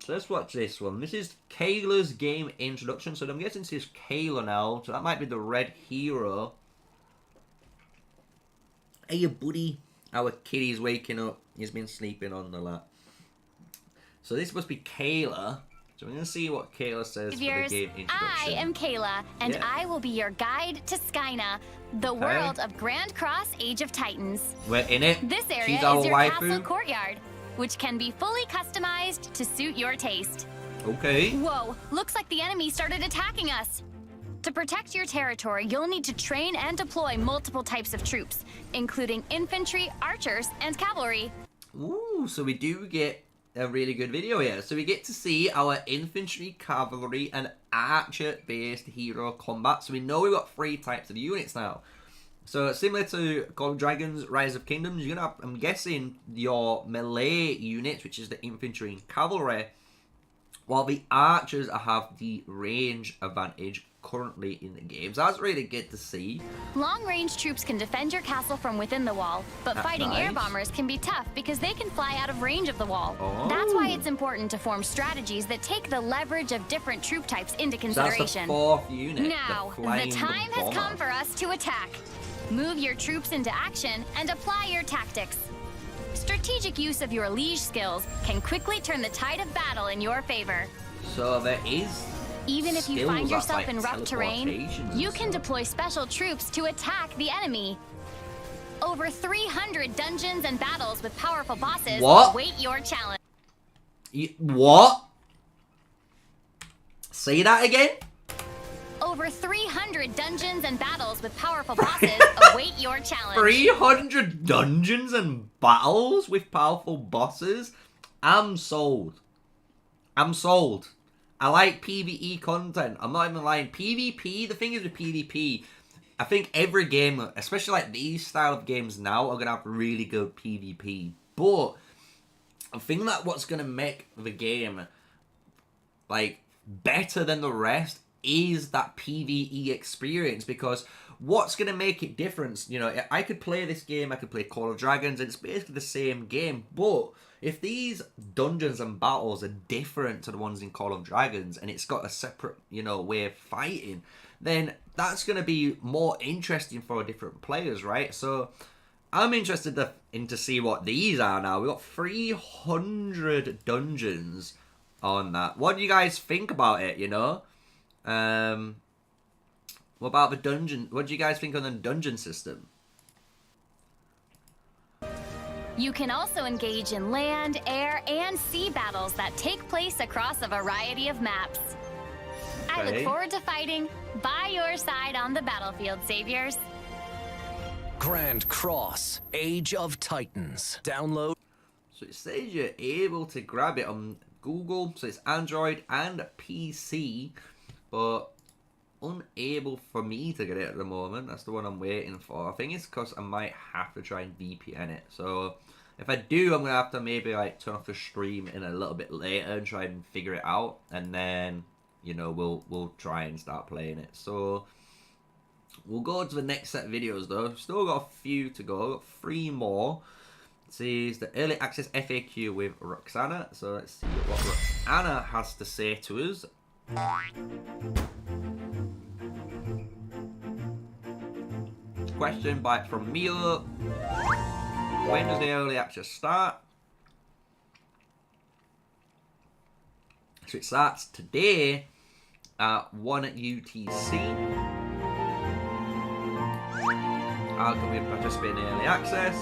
So let's watch this one. This is Kayla's game introduction. So I'm guessing this is Kayla now. So that might be the red hero. Hey, buddy. Our kitty's waking up. He's been sleeping on the lap. So this must be Kayla. So we're going to see what Kayla says for the game introduction. I am Kayla, and I will be your guide to Skyna, the world of Grand Cross Age of Titans. We're in it. This area She's is our your waifu. castle courtyard, which can be fully customized to suit your taste. Okay. Whoa, looks like the enemy started attacking us. To protect your territory, you'll need to train and deploy multiple types of troops, including infantry, archers, and cavalry. Ooh, so we do get a really good video here. So we get to see our infantry, cavalry, and archer-based hero combat. So we know we've got 3 types of units now. So similar to Call of Dragons, Rise of Kingdoms, you're gonna have, I'm guessing, your melee units, which is the infantry and cavalry, while the archers have the range advantage currently in the game. So that's really good to see. Long-range troops can defend your castle from within the wall, but That's fighting nice. air bombers can be tough because they can fly out of range of the wall. Oh. That's why it's important to form strategies that take the leverage of different troop types into So that's the consideration. 4th unit. Now, the time has come for us to attack. Move your troops into action and apply your tactics. Strategic use of your liege skills can quickly turn the tide of battle in your favor. So there is Even if you skills find that's yourself like in rough terrain, teleportation and you can stuff. deploy special troops to attack the enemy. Over 300 dungeons and battles with powerful bosses await your challenge. What? Say that again? Over 300 dungeons and battles with powerful bosses await your challenge. 300 dungeons and battles with powerful bosses? I'm sold. I'm sold. I like PvE content. I'm not even lying. PvP, the thing is with PvP, I think every game, especially like these style of games now, are going to have really good PvP. But I think that what's going to make the game like better than the rest is that PvE experience, because what's going to make it different, you know, I could play this game, I could play Call of Dragons, and it's basically the same game, but if these dungeons and battles are different to the ones in Call of Dragons, and it's got a separate, you know, way of fighting, then that's going to be more interesting for different players, right? So I'm interested to see what these are now. We've got 300 dungeons on that. What do you guys think about it, you know? What about the dungeon? What do you guys think on the dungeon system? You can also engage in land, air, and sea battles that take place across a variety of maps. I look forward to fighting by your side on the battlefield, saviors. Grand Cross, Age of Titans. Download. So it says you're able to grab it on Google, so it's Android and PC, but unable for me to get it at the moment. That's the one I'm waiting for. I think it's because I might have to try and VPN it. So if I do, I'm gonna have to maybe like turn off the stream in a little bit later and try and figure it out, and then, you know, we'll try and start playing it. So we'll go to the next set of videos though. Still got a few to go. Got 3 more. It says the early access FAQ with Roxana. So let's see what Roxana has to say to us. Question from Mio. When does the early access start? So it starts today at 1 UTC. How can we participate in early access?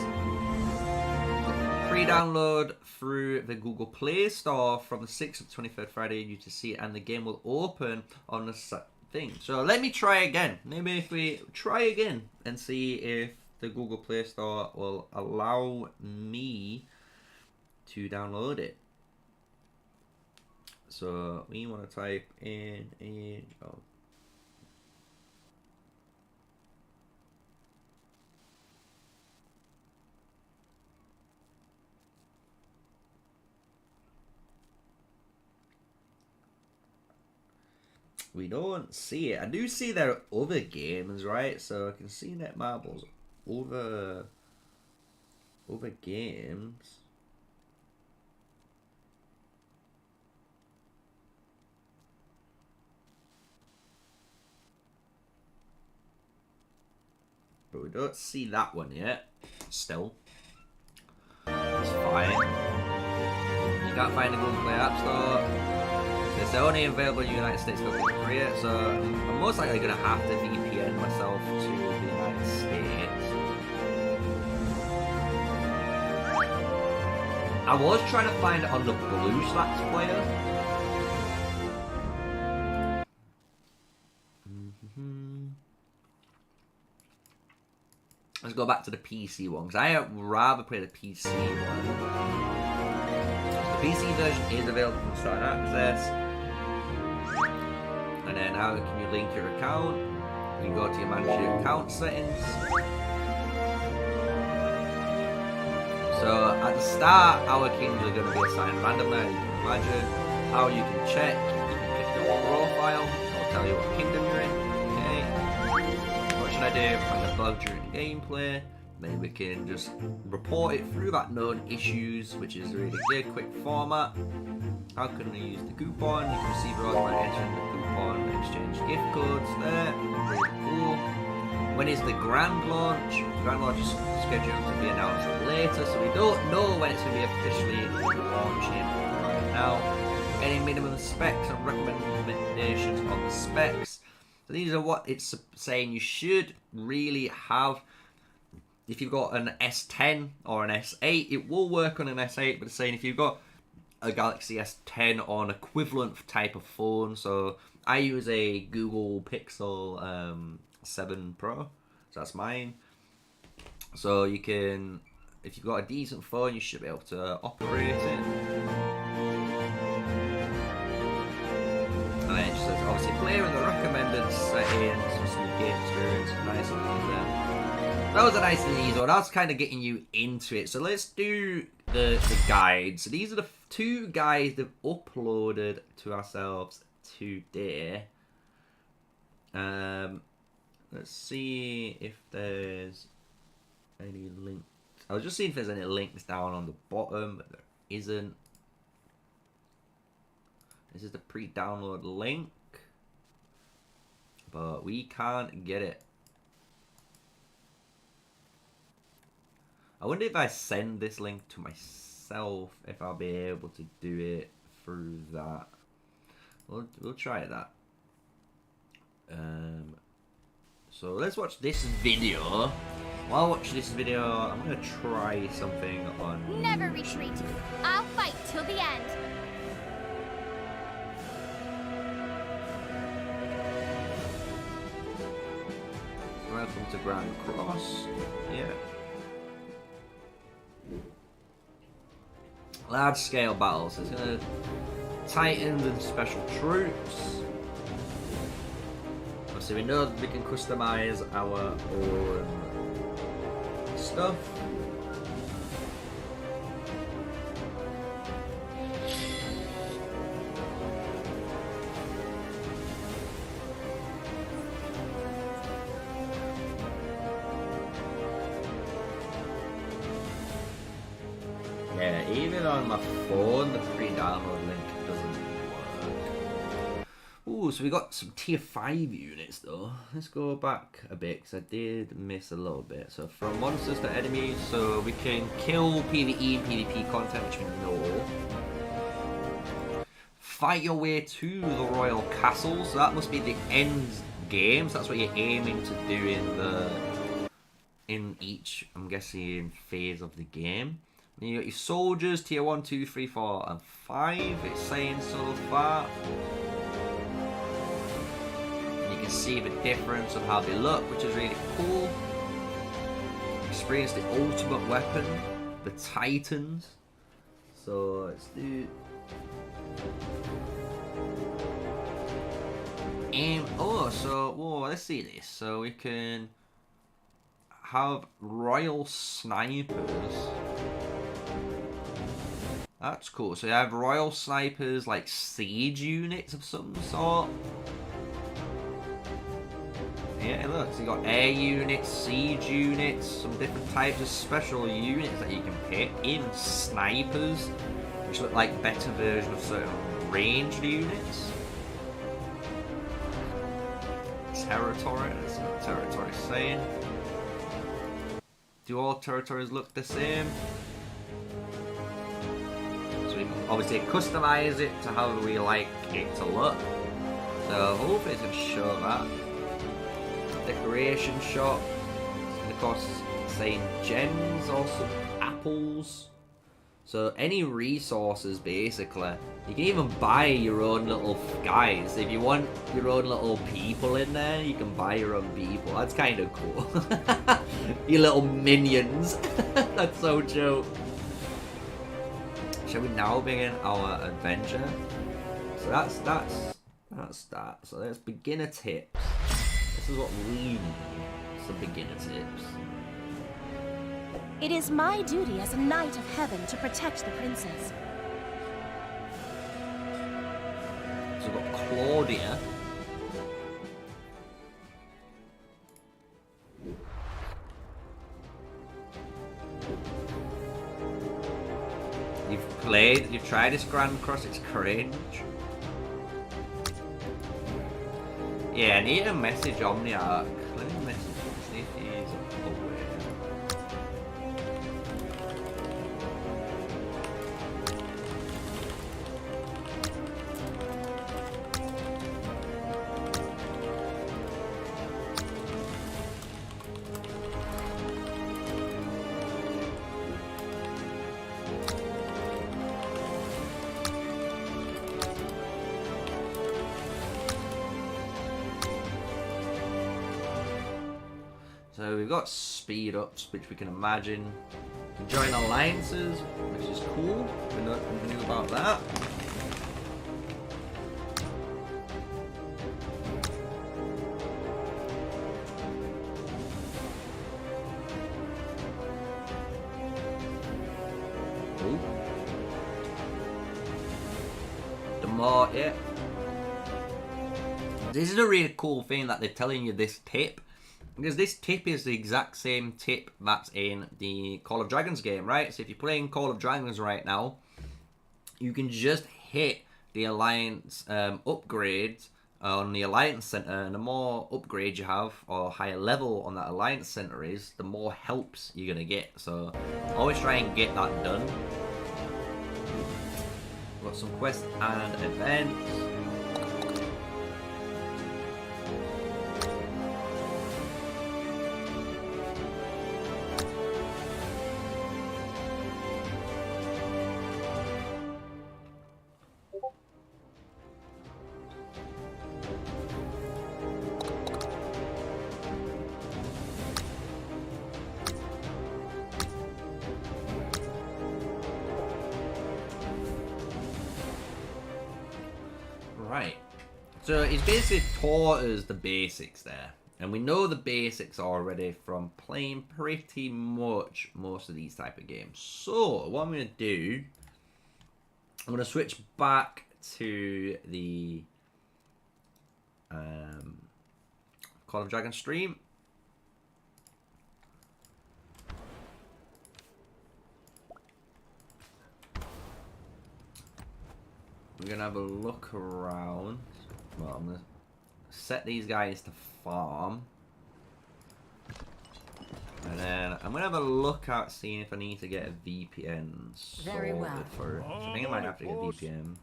Free download through the Google Play Store from the 6th to 23rd Friday UTC, and the game will open on the thing. So let me try again. Maybe if we try again and see if the Google Play Store will allow me to download it. So we want to type in Age of. We don't see it. I do see there are other games, right? So I can see Netmarble's other games. But we don't see that one yet. Still. It's fine. You can't find the Google Play App Store. It's only available in the United States for Korea, so I'm most likely going to have to VPN myself to the United States. I was trying to find it on the Blue Slacks player. Let's go back to the PC one, because I would rather play the PC one. The PC version is available from Start Access. And then how can you link your account? You can go to your manage your account settings. So at the start, our kings are going to be assigned randomly, as you can imagine. How you can check, you can click your profile, it'll tell you what kingdom you're in. Okay. What should I do? Find a bug during gameplay. Then we can just report it through that known issues, which is really good, quick format. How can we use the coupon? You can receive rewards by entering the coupon, exchange gift codes there. Really cool. When is the grand launch? The grand launch is scheduled to be announced later, so we don't know when it's going to be officially launching right now. Any minimum specs and recommendations on the specs. So these are what it's saying you should really have. If you've got an S10 or an S8, it will work on an S8, but it's saying if you've got a Galaxy S10 or an equivalent type of phone, so I use a Google Pixel 7 Pro, so that's mine. So you can, if you've got a decent phone, you should be able to operate it. clearing the recommended settings for some game experience. Nice and easy there. That was a nice and easy one. That's kind of getting you into it. So let's do the guides. So these are the 2 guides they've uploaded to ourselves today. Let's see if there's any links. I was just seeing if there's any links down on the bottom, but there isn't. This is the pre-download link, but we can't get it. I wonder if I send this link to myself, if I'll be able to do it through that. We'll try that. So let's watch this video. While I watch this video, I'm gonna try something on. Never retreat. I'll fight till the end. Welcome to Grand Cross. Yeah. Large scale battles. It's gonna Titans and special troops. So we know that we can customize our own stuff. Yeah, even on my phone, the pre-download link doesn't work. Ooh, so we got some tier 5 units though. Let's go back a bit, because I did miss a little bit. So from monsters to enemies, so we can kill PvE and PvP content, which we know. Fight your way to the Royal Castle, so that must be the end game. So that's what you're aiming to do in each, I'm guessing, phase of the game. Then you got your soldiers, tier 1, 2, 3, 4, and 5. It's saying so far. And you can see the difference of how they look, which is really cool. Experience the ultimate weapon, the Titans. So let's do. Let's see this. So we can have royal snipers. That's cool. So you have royal snipers, like siege units of some sort. Yeah, look, so you got air units, siege units, some different types of special units that you can pick in snipers, which look like better versions of certain ranged units. Territory, that's what territory is saying. Do all territories look the same? So we can obviously customize it to how we like it to look. So hopefully it's going to show that. Decoration shop. And of course saying gems or some apples. So any resources basically. You can even buy your own little guys. If you want your own little people in there, you can buy your own people. That's kind of cool. Your little minions. That's so dope. Shall we now begin our adventure? So that's that. So there's beginner tips. This is what we need. Some beginner tips. It is my duty as a knight of heaven to protect the princess. So we've got Claudia. You've tried this Grand Cross, it's cringe. Yeah, I need a message Omniarch. Let me message him, see if he's aware. So we've got speed ups, which we can imagine. We can join alliances, which is cool. We knew about that. promote it. This is a really cool thing that they're telling you this tip. Because this tip is the exact same tip that's in the Call of Dragons game, right? So if you're playing Call of Dragons right now, you can just hit the Alliance upgrades on the Alliance Center, and the more upgrades you have, or higher level on that Alliance Center is, the more helps you're going to get. So always try and get that done. Got some quests and events. Right, so he's basically taught us the basics there, and we know the basics already from playing pretty much most of these type of games. So what I'm going to do, I'm going to switch back to the Call of Dragons stream. We're going to have a look around. Well, I'm going to set these guys to farm. And then I'm going to have a look at seeing if I need to get a VPN sorted first. I think I might have to get a VPN.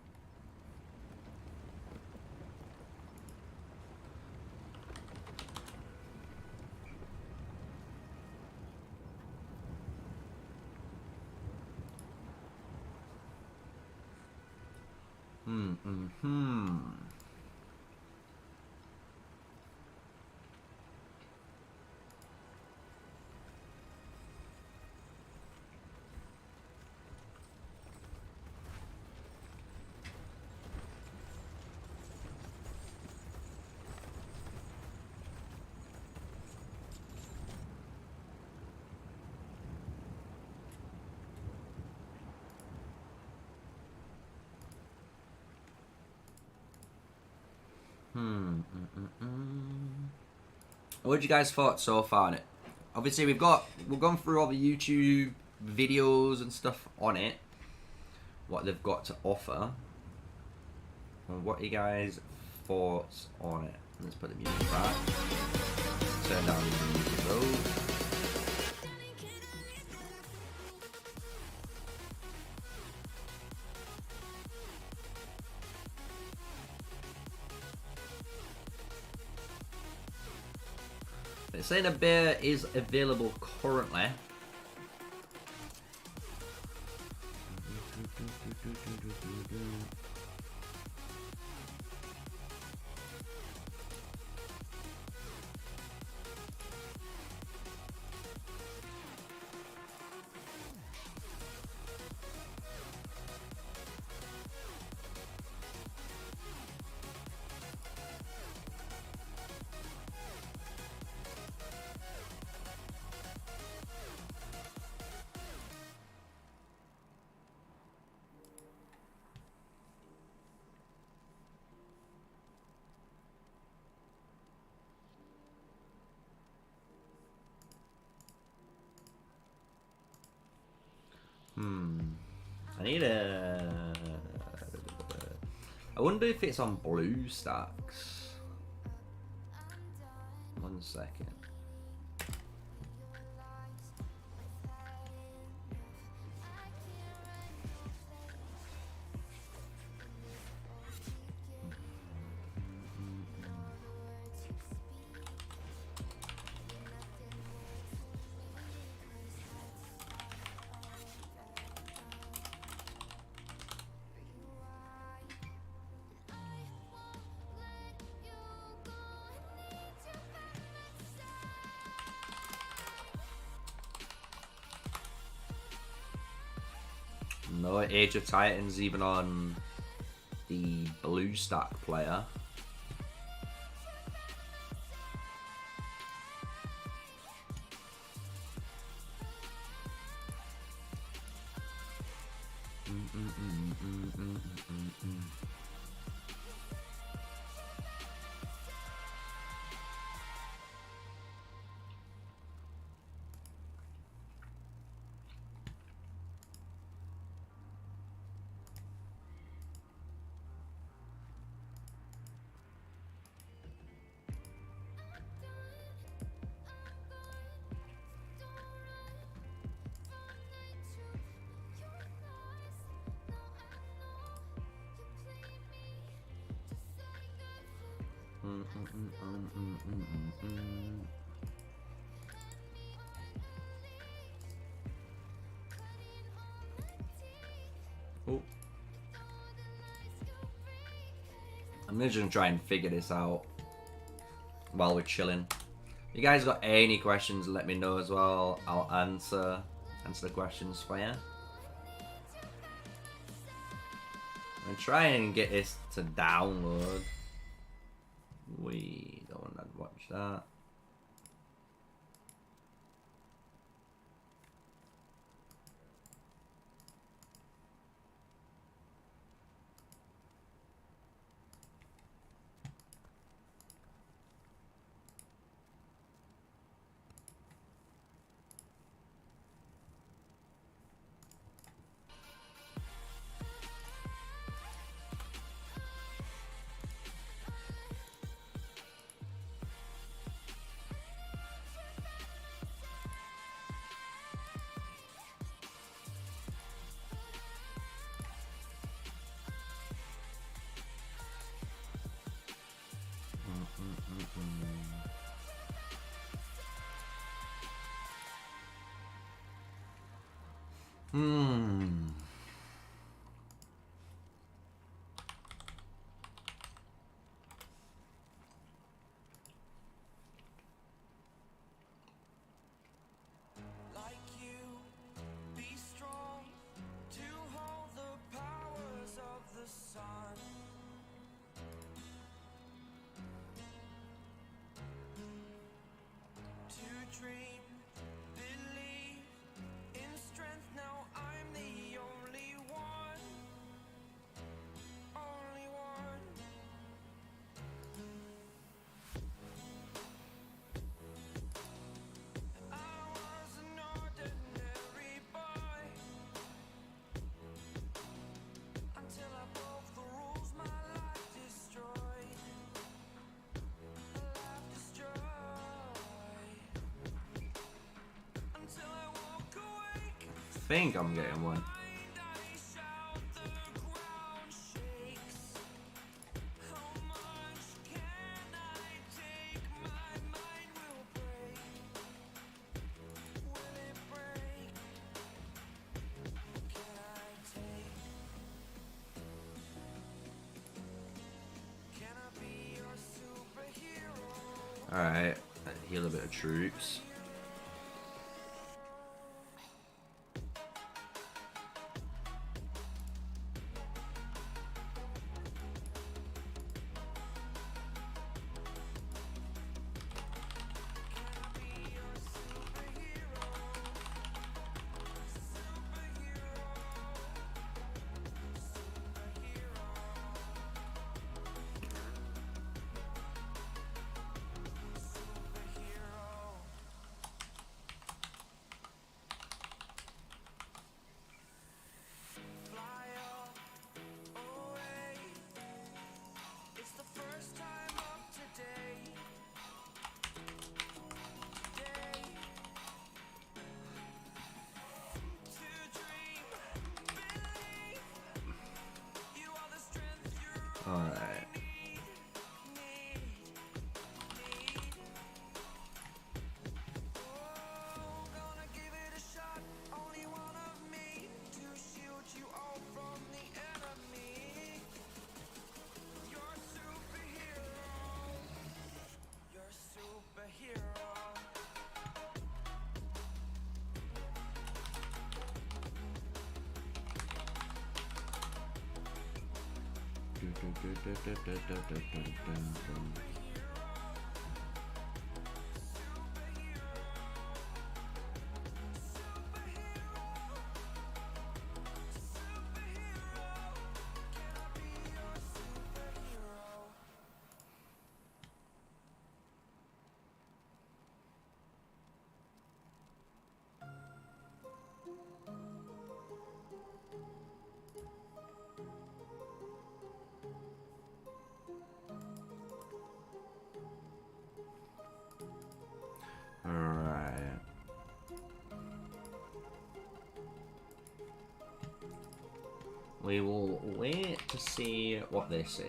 What did you guys thought so far on it? Obviously we've gone through all the YouTube videos and stuff on it, what they've got to offer. And what are you guys' thoughts on it? Let's put the music back. Turn down the music low. It's saying a bear is available currently. I need a... I wonder if it's on blue stacks. 1 second. No Age of Titans even on the blue stack player. Oh. I'm just gonna try and figure this out while we're chilling. If you guys got any questions, let me know as well. I'll answer the questions for you. I'm gonna try and get this to download. We don't want to watch that. I think I'm getting one. Alright, heal a bit of troops. Alright. Alright. We will wait to see what they say.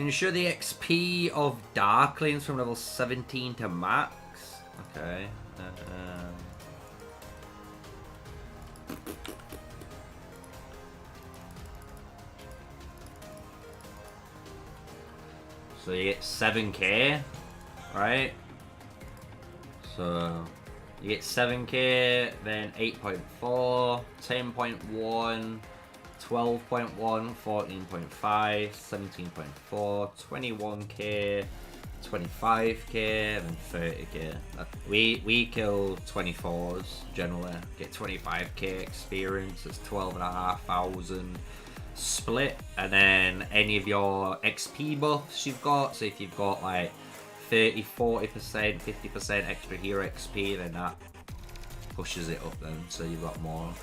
Can you show the XP of Darklings from level 17 to max? Okay. So you get 7k, right? So you get 7k, then 8.4, 10.1, 12.1, 14.5, 17.4, 21k, 25k, and 30k. We kill 24s generally, get 25k experience. It's 12,500 split, and then any of your XP buffs you've got. So if you've got like 30, 40%, 50% extra hero XP, then that pushes it up then, so you've got more.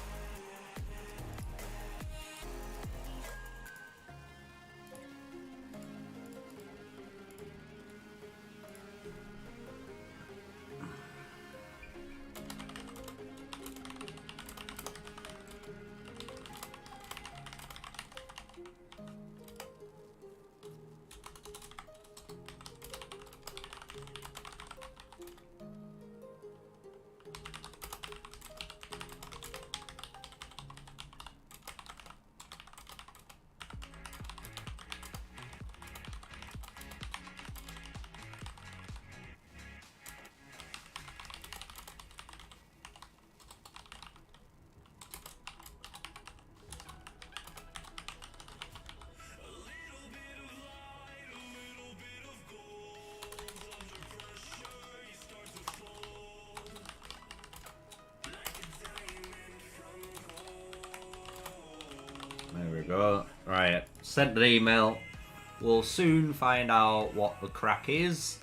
There we go. Right, sent an email. We'll soon find out what the crack is.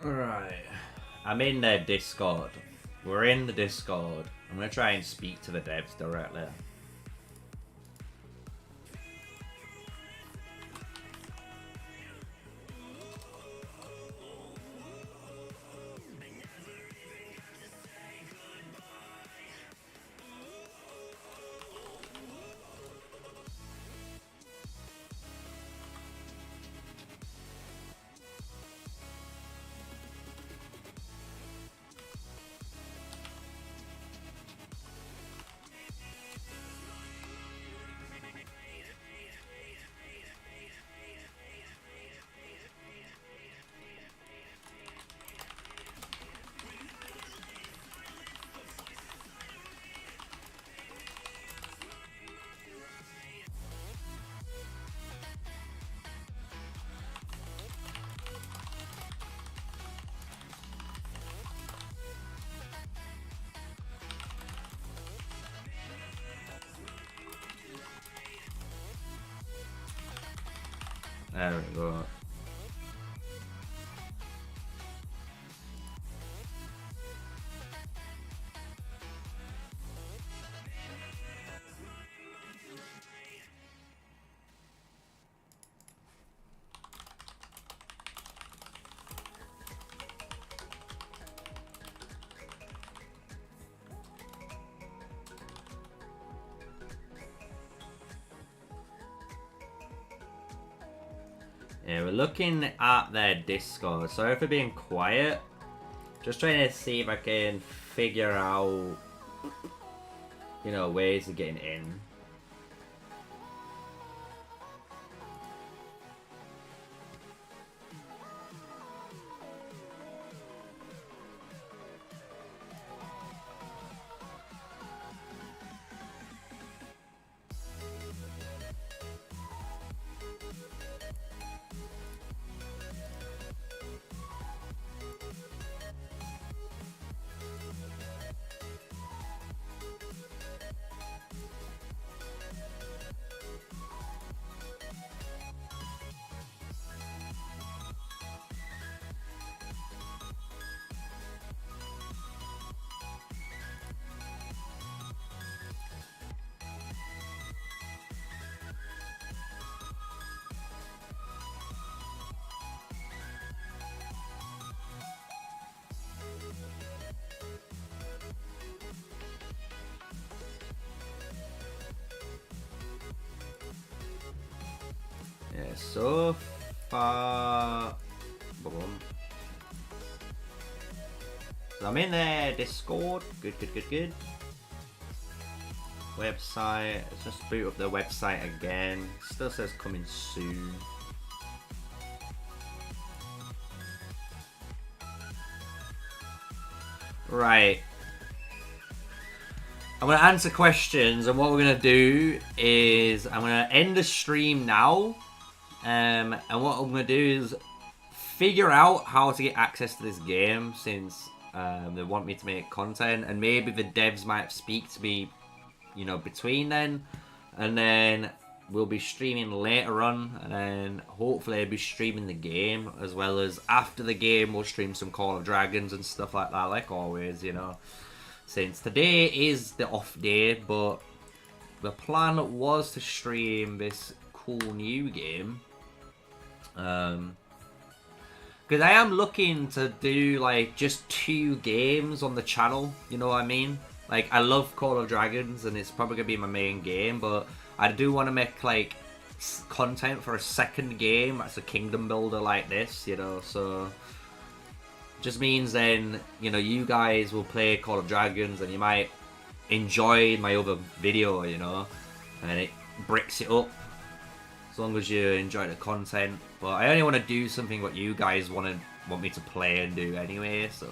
Alright. I'm in their Discord. We're in the Discord. I'm going to try and speak to the devs directly. There we go. Yeah, we're looking at their Discord. Sorry for being quiet. Just trying to see if I can figure out, you know, ways of getting in. So far, so I'm in their Discord. Good. Website. Let's just boot up the website again. Still says coming soon. Right. I'm going to answer questions, and what we're going to do is I'm going to end the stream now. And what I'm going to do is figure out how to get access to this game, since they want me to make content, and maybe the devs might speak to me, you know, between then. And then we'll be streaming later on, and then hopefully I'll be streaming the game, as well as after the game we'll stream some Call of Dragons and stuff like that, like always, you know. Since today is the off day, but the plan was to stream this cool new game. Because I am looking to do like just 2 games on the channel, you know what I mean? Like, I love Call of Dragons and it's probably going to be my main game, but I do want to make like content for a second game that's a kingdom builder like this, you know, so... Just means then, you know, you guys will play Call of Dragons and you might enjoy my other video, you know, and it bricks it up as long as you enjoy the content. But I only want to do something what you guys want me to play and do anyway. So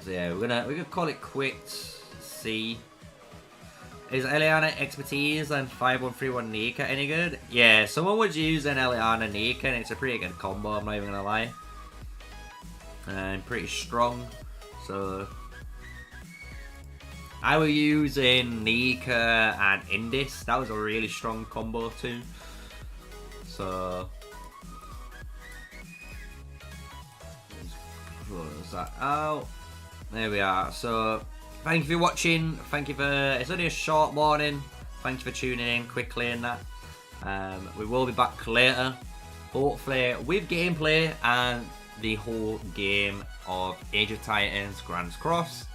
yeah, we're gonna call it quits. See, is Eliana Expertise and 5131 Nika any good? Yeah, someone would use an Eliana Nika and it's a pretty good combo. I'm not even gonna lie. And pretty strong, so I was using Nika and Indis. That was a really strong combo too. So close that out. There we are. So thank you for watching. Thank you for. It's only a short morning. Thank you for tuning in quickly and that. We will be back later, hopefully with gameplay and the whole game of Age of Titans Grand Cross.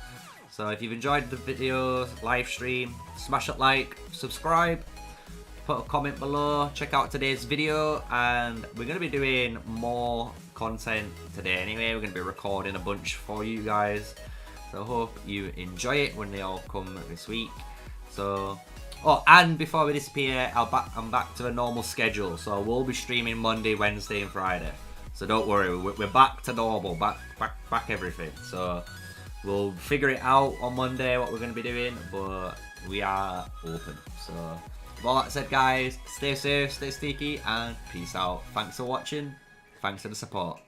So if you've enjoyed the video live stream, smash that like, subscribe, put a comment below, check out today's video, and we're going to be doing more content today anyway. We're going to be recording a bunch for you guys, so I hope you enjoy it when they all come this week. So, oh, and before we disappear, I'm back to the normal schedule, so we'll be streaming Monday, Wednesday and Friday. So don't worry, we're back to normal, back everything. So we'll figure it out on Monday what we're going to be doing, but we are open. So with all that said, guys, stay safe, stay sticky, and peace out. Thanks for watching. Thanks for the support.